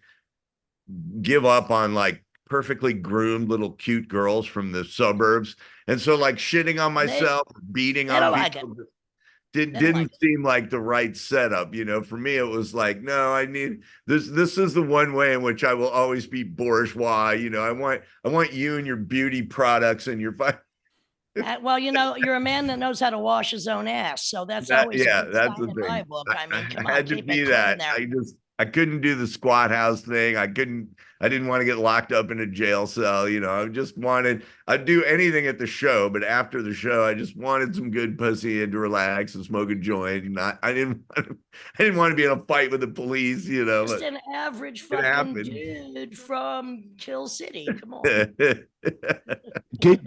give up on like perfectly groomed little cute girls from the suburbs. And so like shitting on myself, beating on people. Didn't seem like the right setup. For me, it was like, no, I need this. This is the one way in which I will always be bourgeois. I want you and your beauty products and your fine. Well, you're a man that knows how to wash his own ass. So that's always that's the thing. My book. I mean, I had to be that. I couldn't do the squat house thing. I didn't want to get locked up in a jail cell. I'd do anything at the show, but after the show, I just wanted some good pussy and to relax and smoke a joint. And I didn't want to be in a fight with the police, Just an average fucking dude from Kill City. Come on.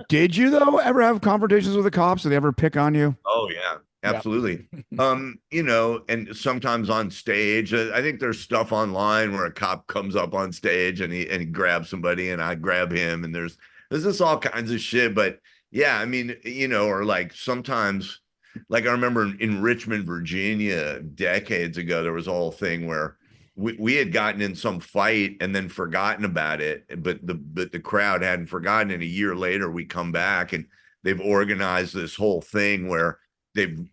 Did you though ever have confrontations with the cops? Did they ever pick on you? Oh yeah. Absolutely. And sometimes on stage, I think there's stuff online where a cop comes up on stage and he grabs somebody and I grab him, and there's just all kinds of shit. But yeah, I mean, or like sometimes, like I remember in Richmond, Virginia, decades ago, there was a whole thing where we had gotten in some fight and then forgotten about it, but the crowd hadn't forgotten. And a year later, we come back and they've organized this whole thing where they've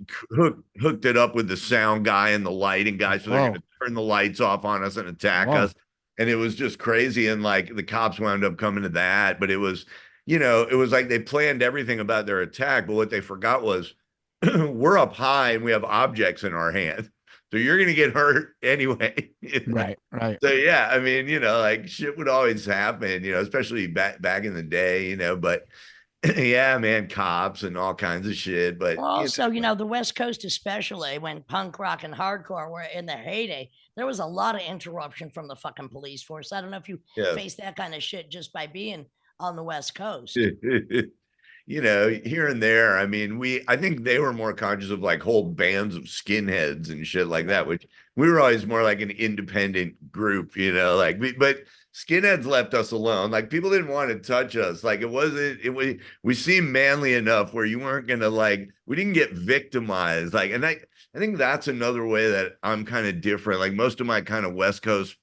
hooked it up with the sound guy and the lighting guy. So they're going to turn the lights off on us and attack us. And it was just crazy. And like the cops wound up coming to that, but it was, it was like they planned everything about their attack. But what they forgot was we're up high and we have objects in our hand. So you're going to get hurt anyway. Right. So yeah, I mean, like shit would always happen, especially back in the day, but yeah, man, cops and all kinds of shit. But also, the West Coast, especially when punk rock and hardcore were in their heyday, there was a lot of interruption from the fucking police force. I don't know if you face that kind of shit just by being on the West Coast. Here and there. I mean, I think they were more conscious of like whole bands of skinheads and shit like that, which we were always more like an independent group, but skinheads left us alone. Like people didn't want to touch us. Like we seemed manly enough where you weren't going to we didn't get victimized. And I think that's another way that I'm kind of different. Like most of my kind of West Coast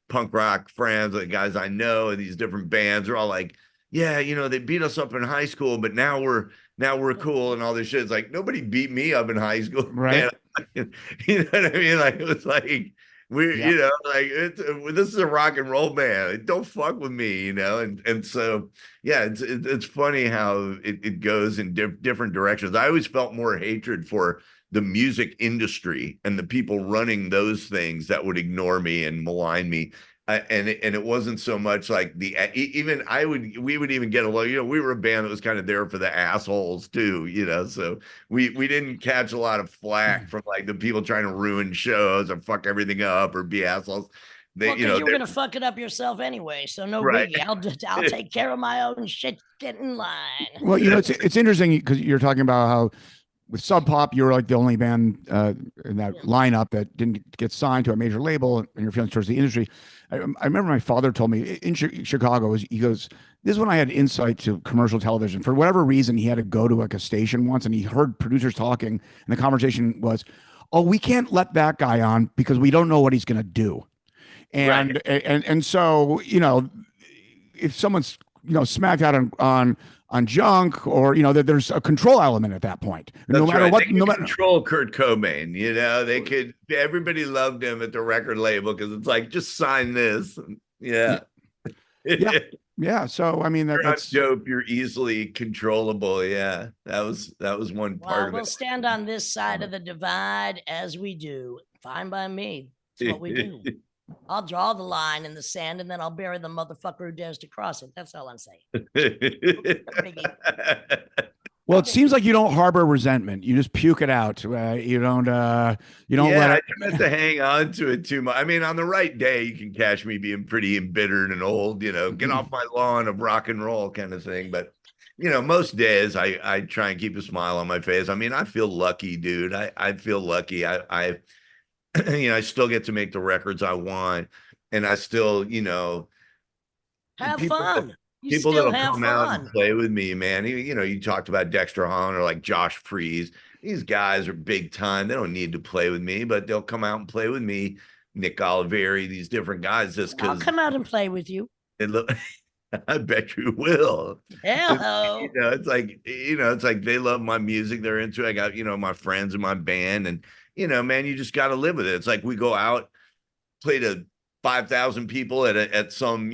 punk rock friends, like guys I know in these different bands are all like, yeah, they beat us up in high school, but now we're cool and all this shit. It's like nobody beat me up in high school. Right. You know what I mean? Like it was like this is a rock and roll band. Don't fuck with me, and so yeah, it's funny how it goes in different directions. I always felt more hatred for the music industry and the people running those things that would ignore me and malign me. And it wasn't so much like we would even get along. We were a band that was kind of there for the assholes too, so we didn't catch a lot of flack from like the people trying to ruin shows or fuck everything up or be assholes. Well, because you were gonna fuck it up yourself anyway, so no biggie. I'll take care of my own shit. Get in line. Well, it's interesting because you're talking about how with Sub Pop you're like the only band in that lineup that didn't get signed to a major label, and your feelings towards the industry. I remember my father told me in Chicago, he goes, "This is when I had insight to commercial television. For whatever reason, he had to go to like a station once, and he heard producers talking, and the conversation was, oh, we can't let that guy on because we don't know what he's going to do." And so, if someone's, smacked out on junk, or, there's a control element at that point. No matter what, no matter control Kurt Cobain, they could, everybody loved him at the record label because it's like, just sign this. Yeah. So, I mean, that's dope. You're easily controllable. Yeah. That was one part of it. We'll stand on this side of the divide as we do. Fine by me. That's what we do. I'll draw the line in the sand, and then I'll bury the motherfucker who dares to cross it. That's all I'm saying. Well, it seems like you don't harbor resentment. You just puke it out. You don't let it. I try not to hang on to it too much. I mean, on the right day, you can catch me being pretty embittered and old, get off my lawn of rock and roll kind of thing. But, most days I try and keep a smile on my face. I mean, I feel lucky, dude. I feel lucky. I I still get to make the records I want, and I still, have fun. People that'll come out and play with me, man. You talked about Dexter Holland or like Josh Freese. These guys are big time. They don't need to play with me, but they'll come out and play with me. Nick Oliveri, these different guys, just because I'll come out and play with you. I bet you will. Hello. It's like they love my music. They're into it. I got, my friends in my band, and man, you just got to live with it. It's like we go out, play to 5,000 people at some,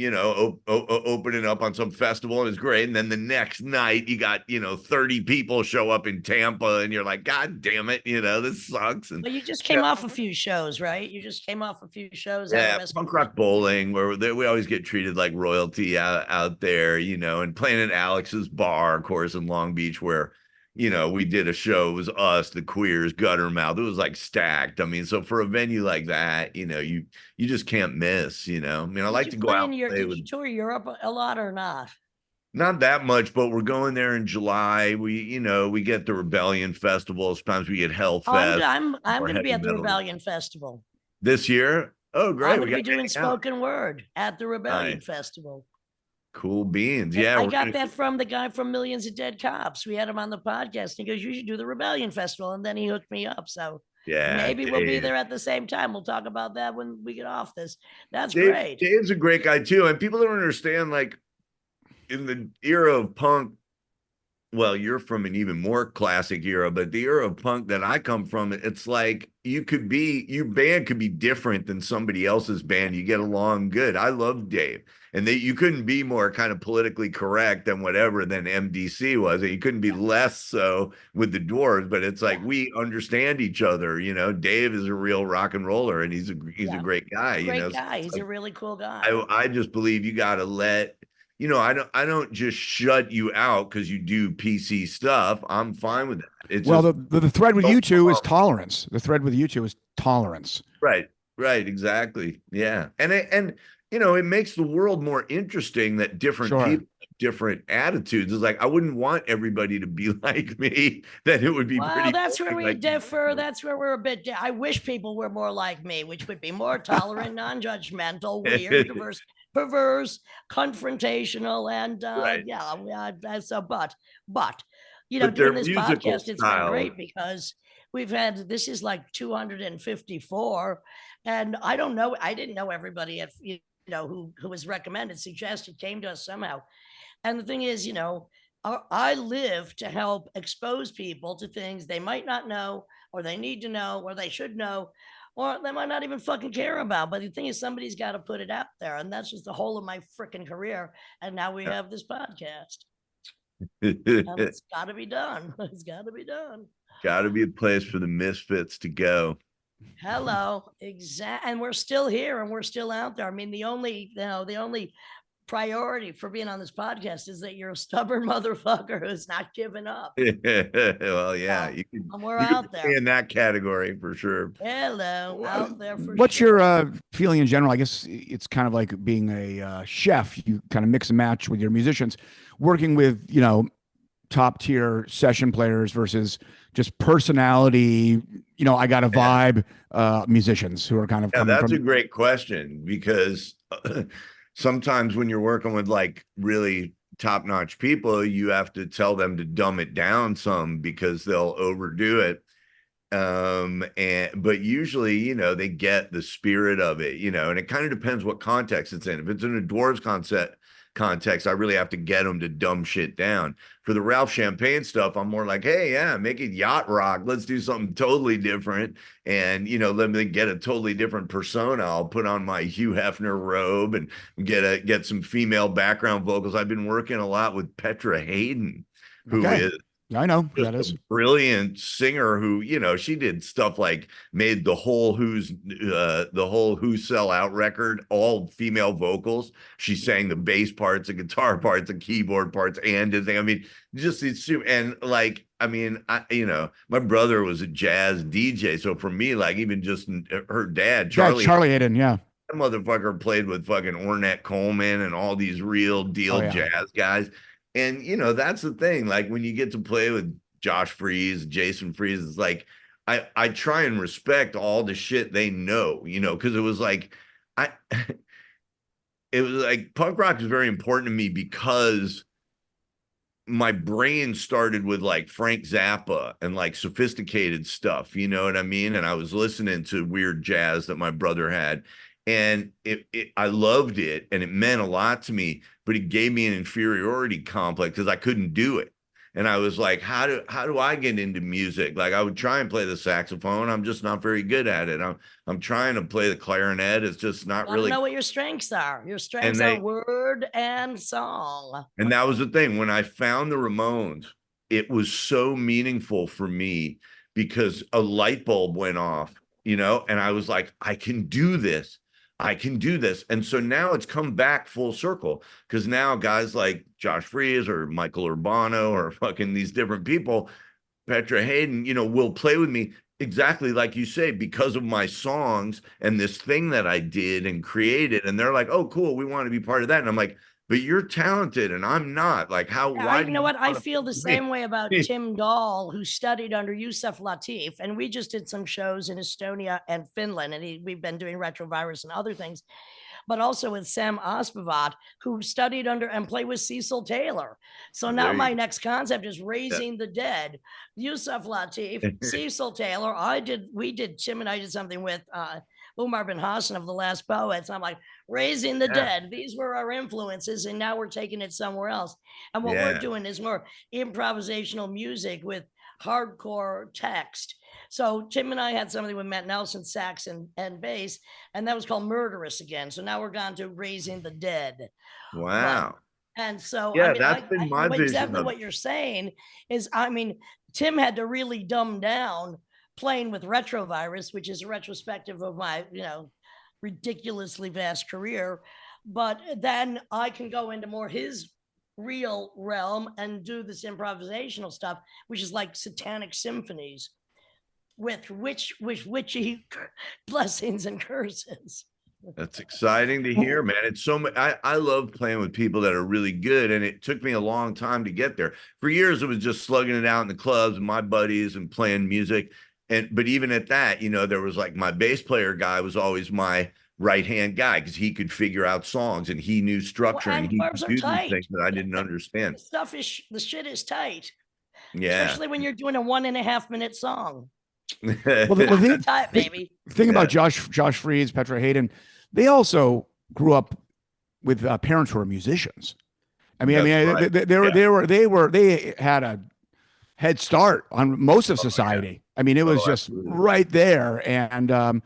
opening up on some festival, and it's great. And then the next night you got, 30 people show up in Tampa, and you're like, God damn it, this sucks. And you just came off a few shows, right? You just came off a few shows. Yeah, Punk Rock Bowling, where we always get treated like royalty out there, and playing at Alex's bar, of course, in Long Beach, where we did a show. It was us, the Queers, Guttermouth. It was like stacked. I mean, so for a venue like that, you just can't miss. I mean, I like to go out. Did you tour Europe a lot or not? Not that much, but we're going there in July. We get the Rebellion Festival. Sometimes we get Hellfest. I'm going to be at the Rebellion Festival this year. Oh, great! I'm going to be doing spoken word at the Rebellion Festival. Cool beans. Yeah. I got that from the guy from Millions of Dead Cops. We had him on the podcast. He goes, you should do the Rebellion Festival. And then he hooked me up. So maybe we'll be there at the same time. We'll talk about that when we get off this. That's great. Dave's a great guy too. And people don't understand, like, in the era of punk, well, you're from an even more classic era, but the era of punk that I come from, it's like your band could be different than somebody else's band. You get along good. I love Dave. And you couldn't be more kind of politically correct than MDC was. You couldn't be less so with the Dwarves, but it's like we understand each other. Dave is a real rock and roller, and he's a great guy. Great guy. He's a really cool guy. I just believe you got to let. I don't just shut you out because you do PC stuff. I'm fine with that. It's the thread with you two is tolerance. The thread with you two is tolerance. Right. Exactly. Yeah. And it makes the world more interesting that different people have different attitudes. It's like, I wouldn't want everybody to be like me. That it would be pretty. That's where we differ. That's where we're a bit. I wish people were more like me, which would be more tolerant, non-judgmental, weird, diverse, perverse, confrontational, and doing this podcast, it's been great because we've had, this is like 254, and I didn't know everybody who was recommended, suggested, came to us somehow. And the thing is, I live to help expose people to things they might not know, or they need to know, or they should know, or they might not even fucking care about. But the thing is, somebody's got to put it out there. And that's just the whole of my freaking career. And now we have this podcast. And it's got to be done. It's got to be done. Got to be a place for the misfits to go. Hello. And we're still here, and we're still out there. I mean, the only priority for being on this podcast is that you're a stubborn motherfucker who's not giving up. Well, yeah, So, you could, we're you could out put there. me in that category for sure. Hello, out there for What's sure. your feeling in general? I guess it's kind of like being a chef. You kind of mix and match with your musicians, working with, you know, top tier session players versus just personality, you know, I got a vibe musicians who are kind of coming That's from. a great question, because sometimes when you're working with like really top-notch people, you have to tell them to dumb it down some because they'll overdo it. But usually, you know, they get the spirit of it, you know, and it kind of depends what context it's in. If it's in a Dwarves context, I really have to get them to dumb shit down. For the Ralph Champagne stuff, I'm more like, hey, yeah, make it yacht rock. Let's do something totally different. And, you know, let me get a totally different persona. I'll put on my Hugh Hefner robe and get some female background vocals. I've been working a lot with Petra Hayden, who is I know who that just is. a brilliant singer who, you know, she did stuff like made the whole Who Sell Out record, all female vocals. She sang the bass parts, the guitar parts, the keyboard parts, and the thing. I mean, just it's, and like, I mean, you know, my brother was a jazz DJ, so for me, like, even just her dad, Charlie Hayden, yeah. that motherfucker played with fucking Ornette Coleman and all these real deal jazz guys. And, you know, that's the thing. Like, when you get to play with Josh Freese, Jason Freese, it's like, I try and respect all the shit they know, you know, because it was like, it was like punk rock is very important to me because my brain started with like Frank Zappa and like sophisticated stuff, you know what I mean? And I was listening to weird jazz that my brother had, and I loved it, and it meant a lot to me, but it gave me an inferiority complex because I couldn't do it. And I was like, how do I get into music? Like, I would try and play the saxophone. I'm just not very good at it. I'm trying to play the clarinet. It's just not really. I know what your strengths are. Your strengths are word and song. And that was the thing. When I found the Ramones, it was so meaningful for me because a light bulb went off, you know, and I was like, I can do this. I can do this. And so now it's come back full circle, because now guys like Josh Freese or Michael Urbano or fucking these different people, Petra Hayden, you know, will play with me exactly like you say, because of my songs and this thing that I did and created. And they're like, oh, cool, we want to be part of that. And I'm like, but you're talented and I'm not. Like, how? Why? You know what? I feel the same way about Tim Dahl, who studied under Yusuf Lateef, and we just did some shows in Estonia and Finland, and we've been doing Retrovirus and other things, but also with Sam Aspavat, who studied under and played with Cecil Taylor. So now my next concept is Raising the Dead. Yusuf Lateef, Cecil Taylor. Tim and I did something with Umar bin Hassan of The Last Poets. I'm like, Raising the Dead. These were our influences, and now we're taking it somewhere else. And what we're doing is more improvisational music with hardcore text. So Tim and I had something with Matt Nelson, sax and bass, and that was called Murderous again. So now we're gone to Raising the Dead. Wow. And so, yeah, I mean, that's been my vision. Exactly what you're saying is, I mean, Tim had to really dumb down playing with Retrovirus, which is a retrospective of my, you know, ridiculously vast career. But then I can go into more his real realm and do this improvisational stuff, which is like satanic symphonies with witchy blessings and curses. That's exciting to hear, man. It's so much. I love playing with people that are really good, and it took me a long time to get there. For years, it was just slugging it out in the clubs with my buddies and playing music. But even at that, you know, there was like my bass player guy was always my right-hand guy because he could figure out songs and he knew structure and he could do these things that I didn't understand. The shit is tight. Yeah. Especially when you're doing a 1.5 minute song. Well, the thing about Josh Freese, Petra Hayden, they also grew up with parents who were musicians. I mean, they had a head start on most of society. I mean, it was just right there, and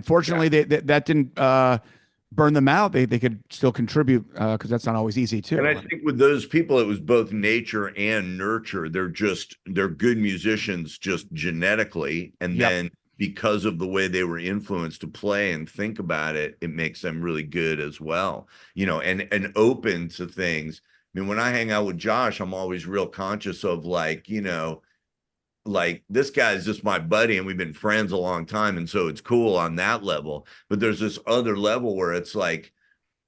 fortunately, that didn't burn them out. They could still contribute because that's not always easy too. And I think with those people, it was both nature and nurture. They're good musicians just genetically, and then because of the way they were influenced to play and think about it, it makes them really good as well, you know, and open to things. I mean, when I hang out with Josh, I'm always real conscious of like, you know, like this guy's just my buddy and we've been friends a long time. And so it's cool on that level. But there's this other level where it's like,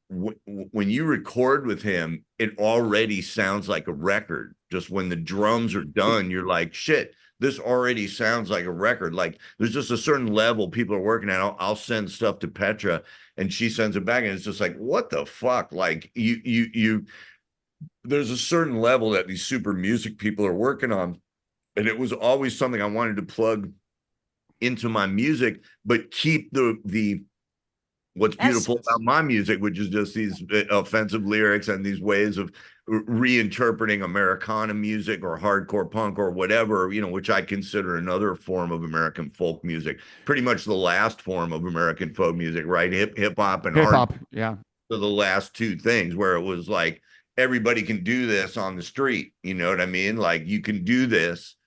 when you record with him, it already sounds like a record. Just when the drums are done, you're like, shit, this already sounds like a record. Like there's just a certain level people are working at. I'll send stuff to Petra and she sends it back and it's just like, what the fuck? Like there's a certain level that these super music people are working on. And it was always something I wanted to plug into my music, but keep the what's beautiful about my music, which is just these offensive lyrics and these ways of reinterpreting Americana music or hardcore punk or whatever, you know, which I consider another form of American folk music, pretty much the last form of American folk music, right? Hip hop and hip-hop, yeah. So the last two things where it was like, everybody can do this on the street. You know what I mean? Like you can do this.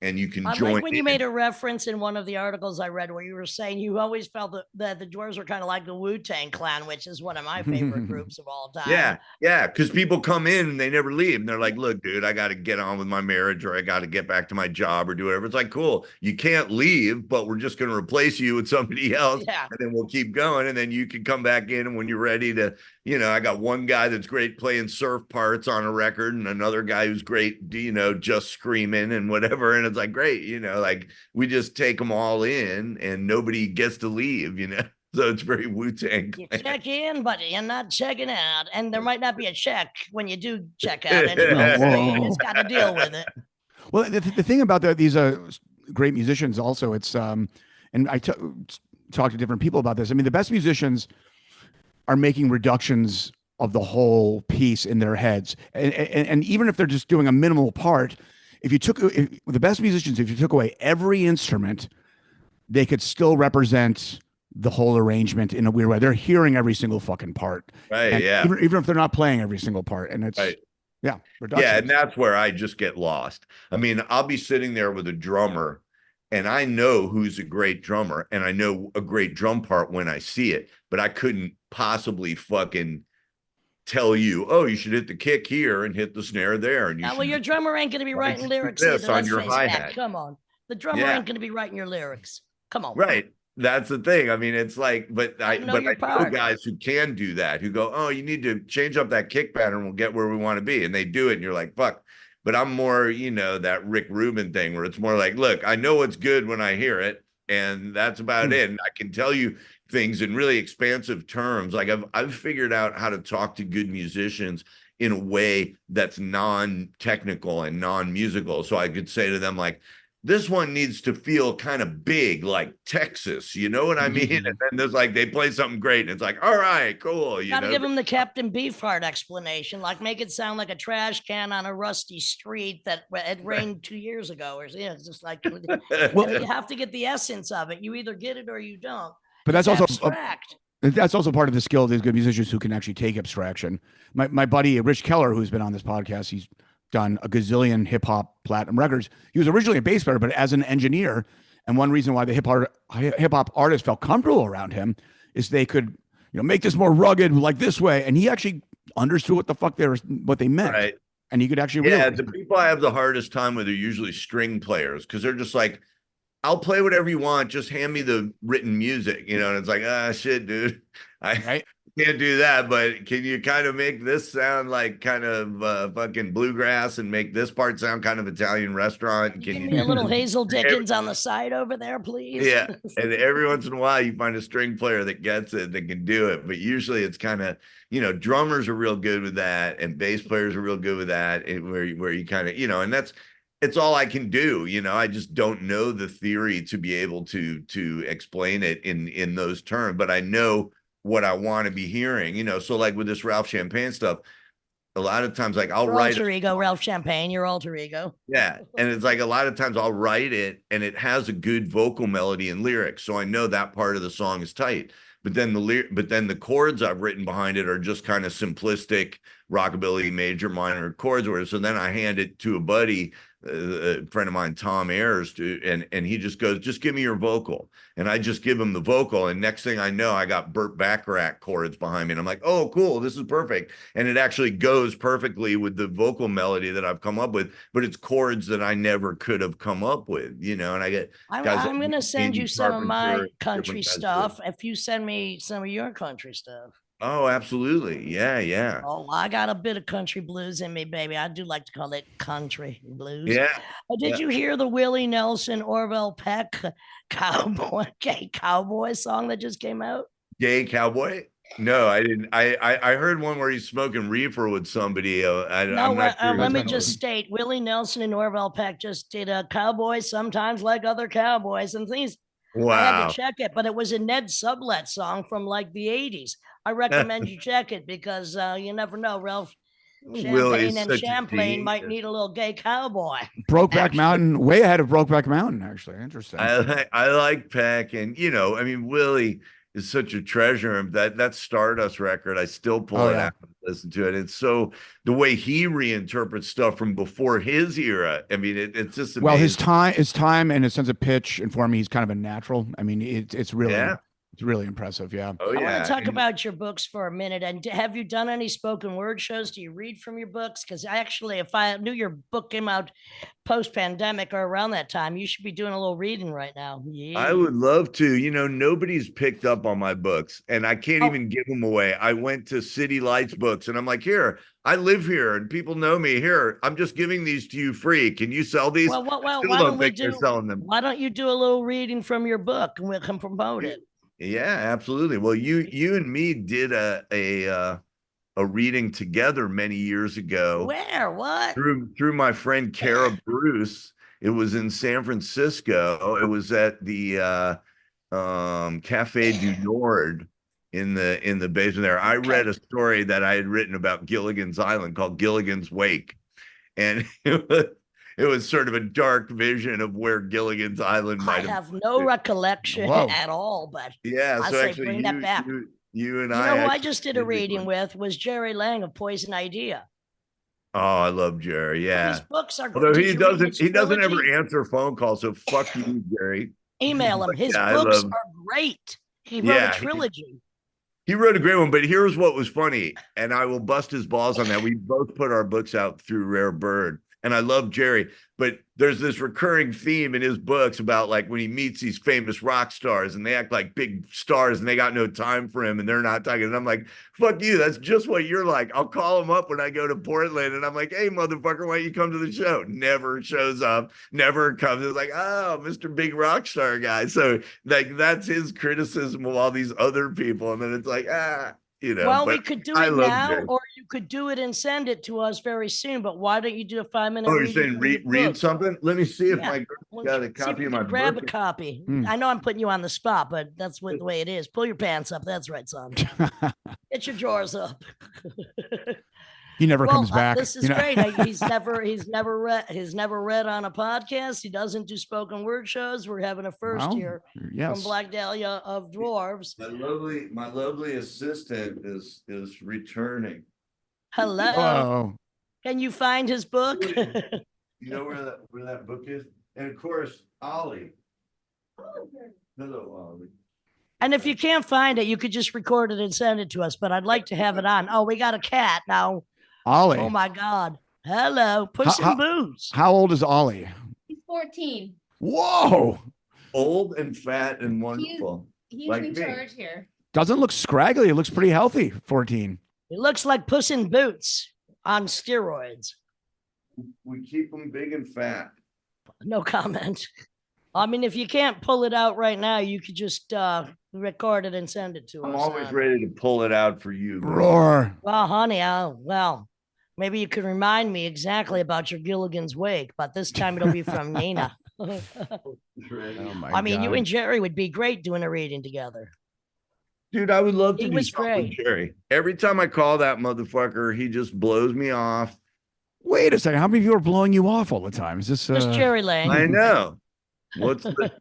And you can join. Like when you made a reference in one of the articles I read where you were saying you always felt that the Dwarves were kind of like the Wu-Tang Clan, which is one of my favorite groups of all time. Yeah. Because people come in and they never leave. And they're like, look, dude, I got to get on with my marriage or I got to get back to my job or do whatever. It's like, cool. You can't leave, but we're just going to replace you with somebody else. Yeah. And then we'll keep going. And then you can come back in. And when you're ready to, you know, I got one guy that's great playing surf parts on a record and another guy who's great, you know, just screaming and whatever. And it's like, great, you know, like we just take them all in and nobody gets to leave, you know. So it's very Wu-Tang. You check in, but you're not checking out. And there might not be a check when you do check out anyway. So you just got to deal with it. Well, the thing about these great musicians also, it's, and I talk to different people about this. I mean, the best musicians are making reductions of the whole piece in their heads. And even if they're just doing a minimal part, if you took the best musicians, if you took away every instrument, they could still represent the whole arrangement in a weird way. They're hearing every single fucking part. Right. And yeah. Even if they're not playing every single part. And it's, right. Yeah. Yeah. And that's where I just get lost. I mean, I'll be sitting there with a drummer and I know who's a great drummer and I know a great drum part when I see it, but I couldn't possibly fucking tell you, oh, you should hit the kick here and hit the snare there. And well, your drummer ain't going to be writing lyrics either. On your hi-hat. Come on. The drummer ain't going to be writing your lyrics. Come on. Right. That's the thing. I mean, it's like, but I know guys who can do that, who go, oh, you need to change up that kick pattern. We'll get where we want to be. And they do it. And you're like, fuck. But I'm more, you know, that Rick Rubin thing where it's more like, look, I know what's good when I hear it. And that's about it. And I can tell you things in really expansive terms. Like I've figured out how to talk to good musicians in a way that's non-technical and non-musical. So I could say to them like, this one needs to feel kind of big, like Texas, you know what I mean? And then there's like, they play something great and it's like, all right, cool. You gotta give them the Captain Beefheart explanation, like make it sound like a trash can on a rusty street that it rained 2 years ago. Or yeah, it's just like, well, you have to get the essence of it. You either get it or you don't. But that's also abstract. That's also part of the skill of these good musicians who can actually take abstraction. My buddy, Rich Keller, who's been on this podcast, he's done a gazillion hip hop platinum records. He was originally a bass player, but as an engineer, and one reason why the hip hop artists felt comfortable around him is they could, you know, make this more rugged like this way, and he actually understood what the fuck what they meant, right? And he could actually the people I have the hardest time with are usually string players because they're just like, I'll play whatever you want, just hand me the written music, you know. And it's like, shit, dude, I can't do that, but can you kind of make this sound like kind of fucking bluegrass and make this part sound kind of Italian restaurant? Can you give me a little Hazel Dickens on the side over there, please? Yeah. And every once in a while you find a string player that gets it, that can do it. But usually it's kind of, you know, drummers are real good with that and bass players are real good with that, and where you kind of, you know, and it's all I can do. You know, I just don't know the theory to be able to explain it in those terms, but I know what I want to be hearing, you know. So like with this Ralph Champagne stuff, a lot of times like I'll write alter ego, Ralph Champagne, your alter ego. Yeah. And it's like a lot of times I'll write it and it has a good vocal melody and lyrics. So I know that part of the song is tight. but then the chords I've written behind it are just kind of simplistic rockabilly major minor chords. So then I hand it to a buddy, a friend of mine, Tom Ayers, and he just goes, just give me your vocal. And I just give him the vocal. And next thing I know, I got Burt Bacharach chords behind me. And I'm like, oh, cool, this is perfect. And it actually goes perfectly with the vocal melody that I've come up with, but it's chords that I never could have come up with, and I get guys. I'm going to send you some of my country stuff if you send me some of your country stuff. Oh, absolutely. Yeah, yeah. Oh, I got a bit of country blues in me, baby. I do like to call it country blues. Yeah. Did you hear the Willie Nelson, Orville Peck gay cowboy song that just came out? Gay cowboy? No, I didn't. I heard one where he's smoking reefer with somebody. Let me just state, Willie Nelson and Orville Peck just did a cowboy sometimes like other cowboys and things. Wow. I had to check it, but it was a Ned Sublet song from like the 80s. I recommend you check it because you never know, Ralph. Champagne and Champlain might need a little gay cowboy. Brokeback Mountain, way ahead of Brokeback Mountain, actually. Interesting. I like Peck, and Willie is such a treasure. That Stardust record, I still pull it out and listen to it. It's so the way he reinterprets stuff from before his era. I mean, it's just amazing. Well, his time and his sense of pitch and for me, he's kind of a natural. I mean, it's really it's really impressive. Yeah. Oh yeah. I want to talk about your books for a minute. And have you done any spoken word shows? Do you read from your books? Because actually, if I knew your book came out post-pandemic or around that time, you should be doing a little reading right now. Yeah. I would love to. Nobody's picked up on my books, and I can't even give them away. I went to City Lights Books, and I'm like, here, I live here, and people know me here. I'm just giving these to you free. Can you sell these? Well, why don't you do a little reading from your book, and we can promote it? Yeah, absolutely. Well, you and me did a reading together many years ago. Where? What? Through my friend Kara Bruce. It was in San Francisco. It was at the Cafe du Nord in the basement there. I read a story that I had written about Gilligan's Island called Gilligan's Wake, and it was sort of a dark vision of where Gilligan's Island might have. I have no recollection at all, but yeah, I so say actually bring that back. You and who I just did a reading with was Jerry Lang of Poison Idea. Oh, I love Jerry. Yeah, these books are. Although he doesn't ever answer phone calls, so fuck you, Jerry. Email him. His books are great. He wrote a trilogy. He wrote a great one, but here's what was funny, and I will bust his balls on that. We both put our books out through Rare Bird. And I love Jerry, but there's this recurring theme in his books about like when he meets these famous rock stars and they act like big stars and they got no time for him and they're not talking. And I'm like, fuck you. That's just what you're like. I'll call him up when I go to Portland and I'm like, hey, motherfucker, why don't you come to the show? Never shows up, never comes. It's like, oh, Mr. Big Rock Star guy. So like that's his criticism of all these other people. And then it's like, Well, we could do it now, or you could do it and send it to us very soon. But why don't you do a 5-minute? Oh, you're saying read something? Let me see if my girl got a copy of my book. Grab a copy. I know I'm putting you on the spot, but that's the way it is. Pull your pants up. That's right, son. Get your drawers up. He never comes back. This is great. He's never read on a podcast. He doesn't do spoken word shows. We're having a first here from Blag Dahlia of Dwarves. My lovely assistant is returning. Hello. Hello. Can you find his book? You know where that book is? And of course, Ollie. Hello, Ollie. And if you can't find it, you could just record it and send it to us. But I'd like to have it on. Oh, we got a cat now. Ollie. Oh my God. Hello, Puss in Boots. How old is Ollie? He's 14. Whoa. Old and fat and wonderful. He's like in charge here. Doesn't look scraggly. It looks pretty healthy. 14. He looks like Puss in Boots on steroids. We keep him big and fat. No comment. I mean, if you can't pull it out right now, you could just record it and send it to us. I'm always ready to pull it out for you. Roar. Well, honey, maybe you could remind me exactly about your Gilligan's Wake, but this time it'll be from Nina. Oh I mean, you and Jerry would be great doing a reading together. Dude, I would love to do something with Jerry. Every time I call that motherfucker, he just blows me off. Wait a second. How many people are blowing you off all the time? Is this just Jerry Lang? I know. What's the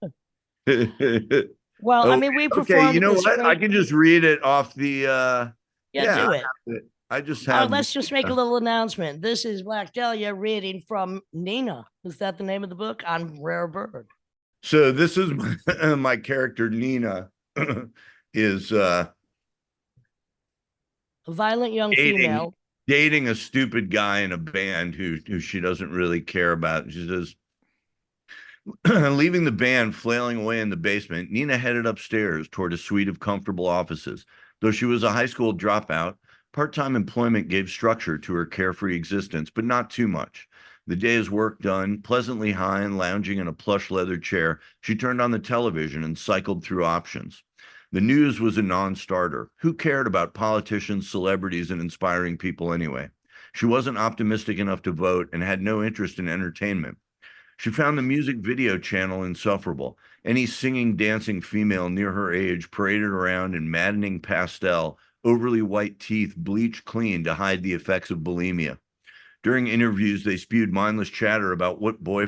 Well, I Oh, mean, we okay. You performed know this what? I great. can just read it off the. Yeah, do it. I just All right, have. let's just make a little announcement. This is Blag Dahlia reading from Nina. Is that the name of the book? On Rare Bird. So this is my character Nina is A violent young female. dating a stupid guy in a band who she doesn't really care about. She says, leaving the band flailing away in the basement, Nina headed upstairs toward a suite of comfortable offices. Though she was a high school dropout, part-time employment gave structure to her carefree existence, but not too much. The day's work done, pleasantly high and lounging in a plush leather chair, she turned on the television and cycled through options. The news was a non-starter. Who cared about politicians, celebrities, and inspiring people anyway? She wasn't optimistic enough to vote and had no interest in entertainment. She found the music video channel insufferable. Any singing, dancing female near her age paraded around in maddening pastel, overly white teeth bleached clean to hide the effects of bulimia. During interviews, they spewed mindless chatter about what boy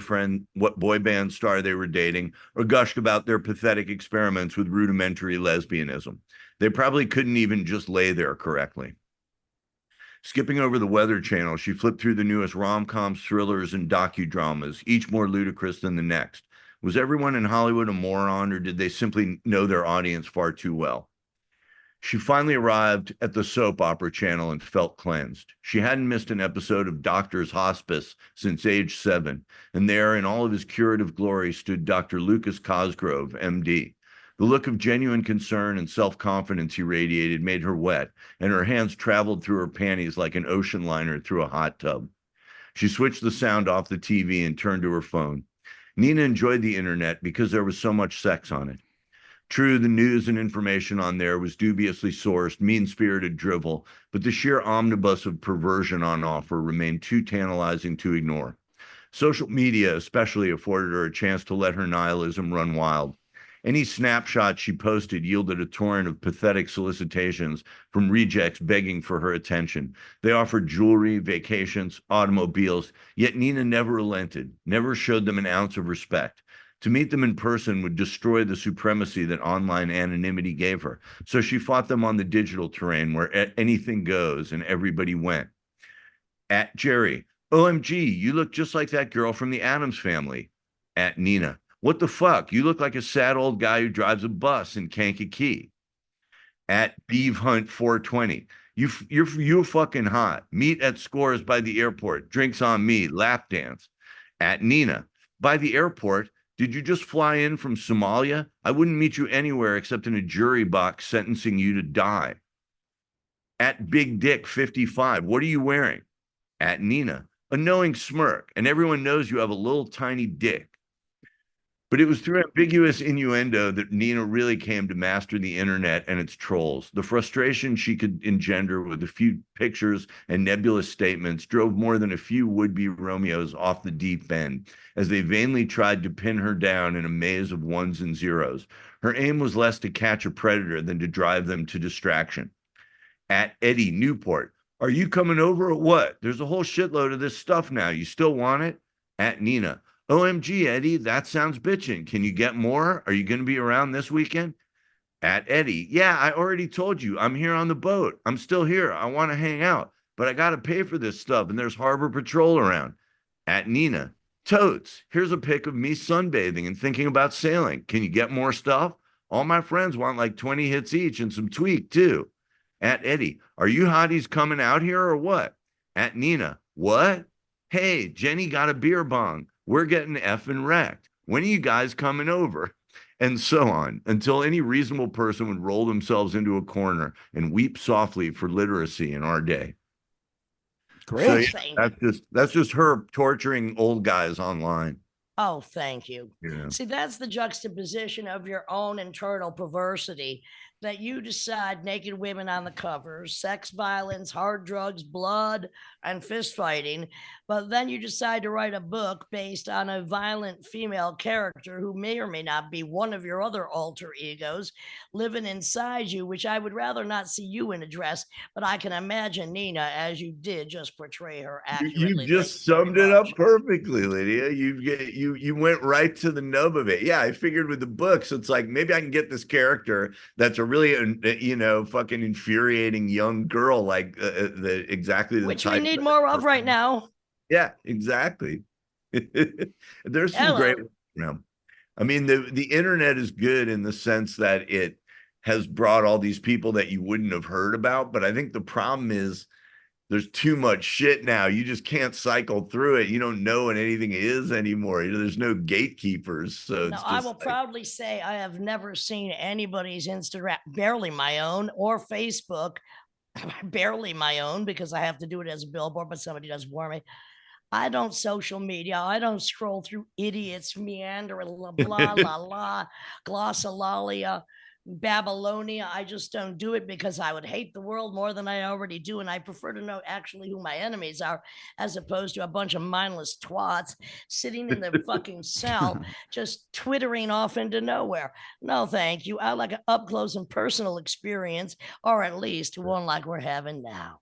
band star they were dating, or gushed about their pathetic experiments with rudimentary lesbianism. They probably couldn't even just lay there correctly. Skipping over the Weather Channel, she flipped through the newest rom-coms, thrillers, and docudramas, each more ludicrous than the next. Was everyone in Hollywood a moron, or did they simply know their audience far too well? She finally arrived at the soap opera channel and felt cleansed. She hadn't missed an episode of Doctor's Hospice since age 7, and there, in all of his curative glory, stood Dr. Lucas Cosgrove, MD. The look of genuine concern and self-confidence he radiated made her wet, and her hands traveled through her panties like an ocean liner through a hot tub. She switched the sound off the TV and turned to her phone. Nina enjoyed the internet because there was so much sex on it. True, the news and information on there was dubiously sourced, mean-spirited drivel, but the sheer omnibus of perversion on offer remained too tantalizing to ignore. Social media especially afforded her a chance to let her nihilism run wild. Any snapshot she posted yielded a torrent of pathetic solicitations from rejects begging for her attention. They offered jewelry, vacations, automobiles, yet Nina never relented, never showed them an ounce of respect. To meet them in person would destroy the supremacy that online anonymity gave her. So she fought them on the digital terrain where anything goes and everybody went. At Jerry, OMG, you look just like that girl from the Addams Family. At Nina, what the fuck? You look like a sad old guy who drives a bus in Kankakee. At Beeve Hunt 420, you're fucking hot. Meet at Scores by the airport. Drinks on me. Lap dance. At Nina, by the airport, did you just fly in from Somalia? I wouldn't meet you anywhere except in a jury box sentencing you to die. At Big Dick 55, what are you wearing? At Nina, a knowing smirk, and everyone knows you have a little tiny dick. But it was through ambiguous innuendo that Nina really came to master the internet and its trolls. The frustration she could engender with a few pictures and nebulous statements drove more than a few would-be Romeos off the deep end as they vainly tried to pin her down in a maze of ones and zeros. Her aim was less to catch a predator than to drive them to distraction. At Eddie Newport, are you coming over or what? There's a whole shitload of this stuff now. You still want it? At Nina, OMG, Eddie, that sounds bitchin'. Can you get more? Are you going to be around this weekend? At Eddie, yeah, I already told you. I'm here on the boat. I'm still here. I want to hang out, but I got to pay for this stuff, and there's harbor patrol around. At Nina, totes, here's a pic of me sunbathing and thinking about sailing. Can you get more stuff? All my friends want like 20 hits each and some tweak, too. At Eddie, are you hotties coming out here or what? At Nina, what? Hey, Jenny got a beer bong. We're getting effing wrecked. When are you guys coming over? And so on, until any reasonable person would roll themselves into a corner and weep softly for literacy in our day. Great. So yeah, that's just her torturing old guys online. Oh, thank you. Yeah. See, that's the juxtaposition of your own internal perversity, that you decide naked women on the covers, sex, violence, hard drugs, blood, and fist fighting. But then you decide to write a book based on a violent female character who may or may not be one of your other alter egos living inside you, which I would rather not see you in a dress, but I can imagine Nina, as you did just portray her accurately. You just summed it up perfectly, Lydia. You you went right to the nub of it. Yeah, I figured with the books, it's like maybe I can get this character that's a really fucking infuriating young girl, like exactly the which type we need more of right now. Yeah, exactly. There's some Hello. great, I mean, the internet is good in the sense that it has brought all these people that you wouldn't have heard about, but I think the problem is there's too much shit now. You just can't cycle through it. You don't know what anything is anymore. There's no gatekeepers. So it's now, just I will proudly say I have never seen anybody's Instagram, barely my own, or Facebook, barely my own, because I have to do it as a billboard, but somebody does for me. I don't social media. I don't scroll through idiots, meander, blah, blah, la, la, glossolalia, Babylonia. I just don't do it because I would hate the world more than I already do. And I prefer to know actually who my enemies are, as opposed to a bunch of mindless twats sitting in their fucking cell, just twittering off into nowhere. No, thank you. I like an up close and personal experience, or at least one like we're having now.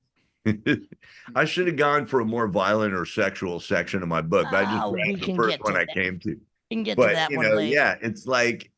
I should have gone for a more violent or sexual section of my book, but I just read the first one I came to. You can get to that one later. Yeah, it's like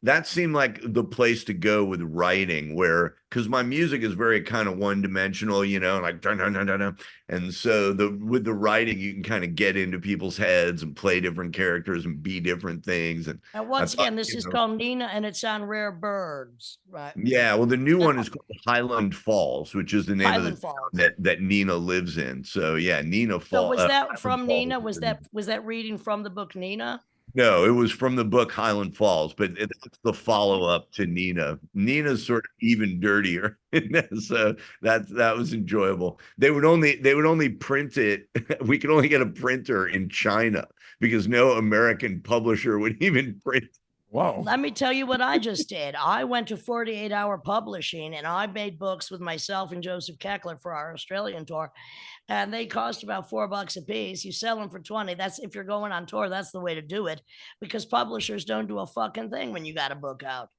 that seemed like the place to go with writing, where because my music is very kind of one-dimensional, like dun, dun, dun, dun, dun. And so with the writing, you can kind of get into people's heads and play different characters and be different things. And once again, this is called Nina, and it's on Rare Birds, right? Yeah, well, the new one is called Highland Falls, which is the name of the town that Nina lives in. So yeah, Nina Falls. So was that from Nina? Was that reading from the book Nina? No, it was from the book Highland Falls, but it's the follow-up to Nina. Nina's sort of even dirtier. So that was enjoyable. They would only print it. We could only get a printer in China because no American publisher would even print. Whoa. Let me tell you what I just did. I went to 48 Hour Publishing and I made books with myself and Joseph Keckler for our Australian tour. And they cost about $4 a piece. You sell them for 20. That's if you're going on tour, that's the way to do it, because publishers don't do a fucking thing when you got a book out.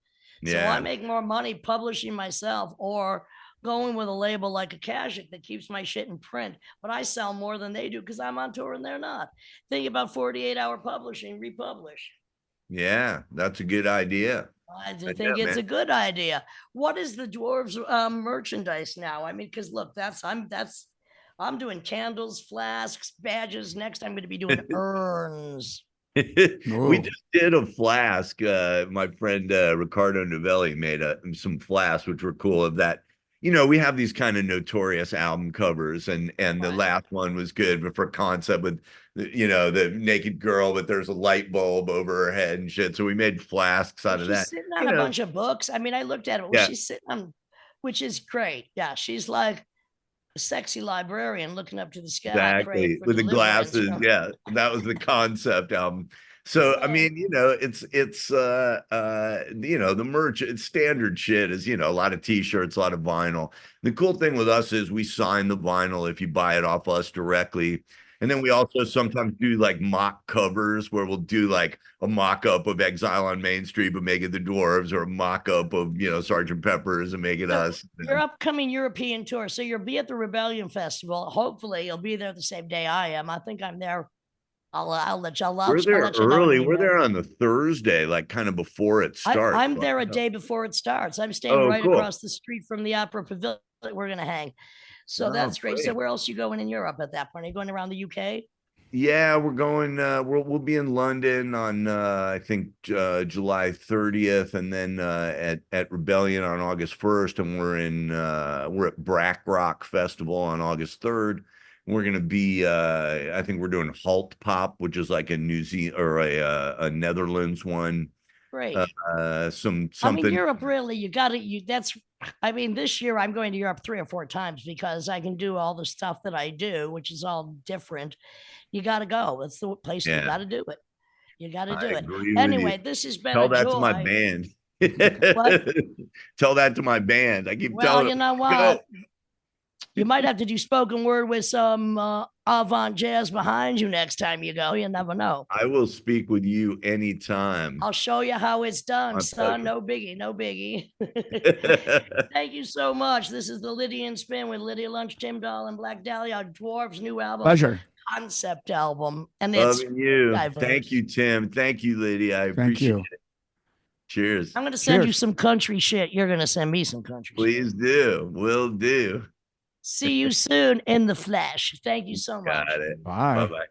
Yeah. So I make more money publishing myself or going with a label like Akashic that keeps my shit in print, but I sell more than they do because I'm on tour and they're not. Think about 48 Hour Publishing, republish. Yeah, that's a good idea. I think it's a good idea. What is the Dwarves merchandise now? I mean, because look, I'm doing candles, flasks, badges. Next, I'm going to be doing urns. We just did a flask. My friend Ricardo Novelli made some flasks, which were cool. Of that, we have these kind of notorious album covers, and the last one was good, but for concept with the naked girl, but there's a light bulb over her head and shit. So we made flasks out of that. She's sitting on a bunch of books. I mean, I looked at it. Yeah. She's sitting on, which is great. Yeah, she's like a sexy librarian looking up to the sky. Exactly, with the glasses. Yeah, that was the concept album. So I mean, it's the merch, it's standard shit, is a lot of t-shirts, a lot of vinyl. The cool thing with us is we sign the vinyl if you buy it off us directly. And then we also sometimes do like mock covers where we'll do like a mock-up of Exile on Main Street but make it the Dwarves, or a mock-up of Sgt. Pepper's and make it us. Your upcoming European tour, so you'll be at the Rebellion Festival. Hopefully you'll be there the same day I am. I think I'm there. I'll let y'all know. We're there early. We're there on the Thursday, like kind of before it starts. I'm there a day before it starts. I'm staying across the street from the Opera Pavilion. We're gonna hang. So that's great. So where else are you going in Europe at that point? Are you going around the UK? Yeah, we're going. We'll be in London on I think July 30th, and then at Rebellion on August 1st, and we're at Black Rock Festival on August 3rd. We're gonna be. I think we're doing Halt Pop, which is like a New Zealand or a Netherlands one. Great. Something. I mean, Europe really. I mean, this year I'm going to Europe 3 or 4 times because I can do all the stuff that I do, which is all different. You got to go. It's the place you got to do it. You got to do it. Anyway, this has been. Tell that to my band. What? Tell that to my band. I keep telling. Well, you know what? You might have to do spoken word with some avant jazz behind you next time you go. You never know. I will speak with you anytime. I'll show you how it's done, son. No biggie, no biggie. Thank you so much. This is the Lydian Spin with Lydia Lunch, Tim Dahl, and Blag Dahlia. Dwarves' new album. Pleasure. concept album, and it's Loving you. diverse. Thank you, Tim. Thank you, Lydia. I appreciate it. Cheers. I'm going to send you some country shit. You're going to send me some country Please shit. do. Will do. See you soon in the flesh. Thank you so much. Got it. Bye. Bye-bye.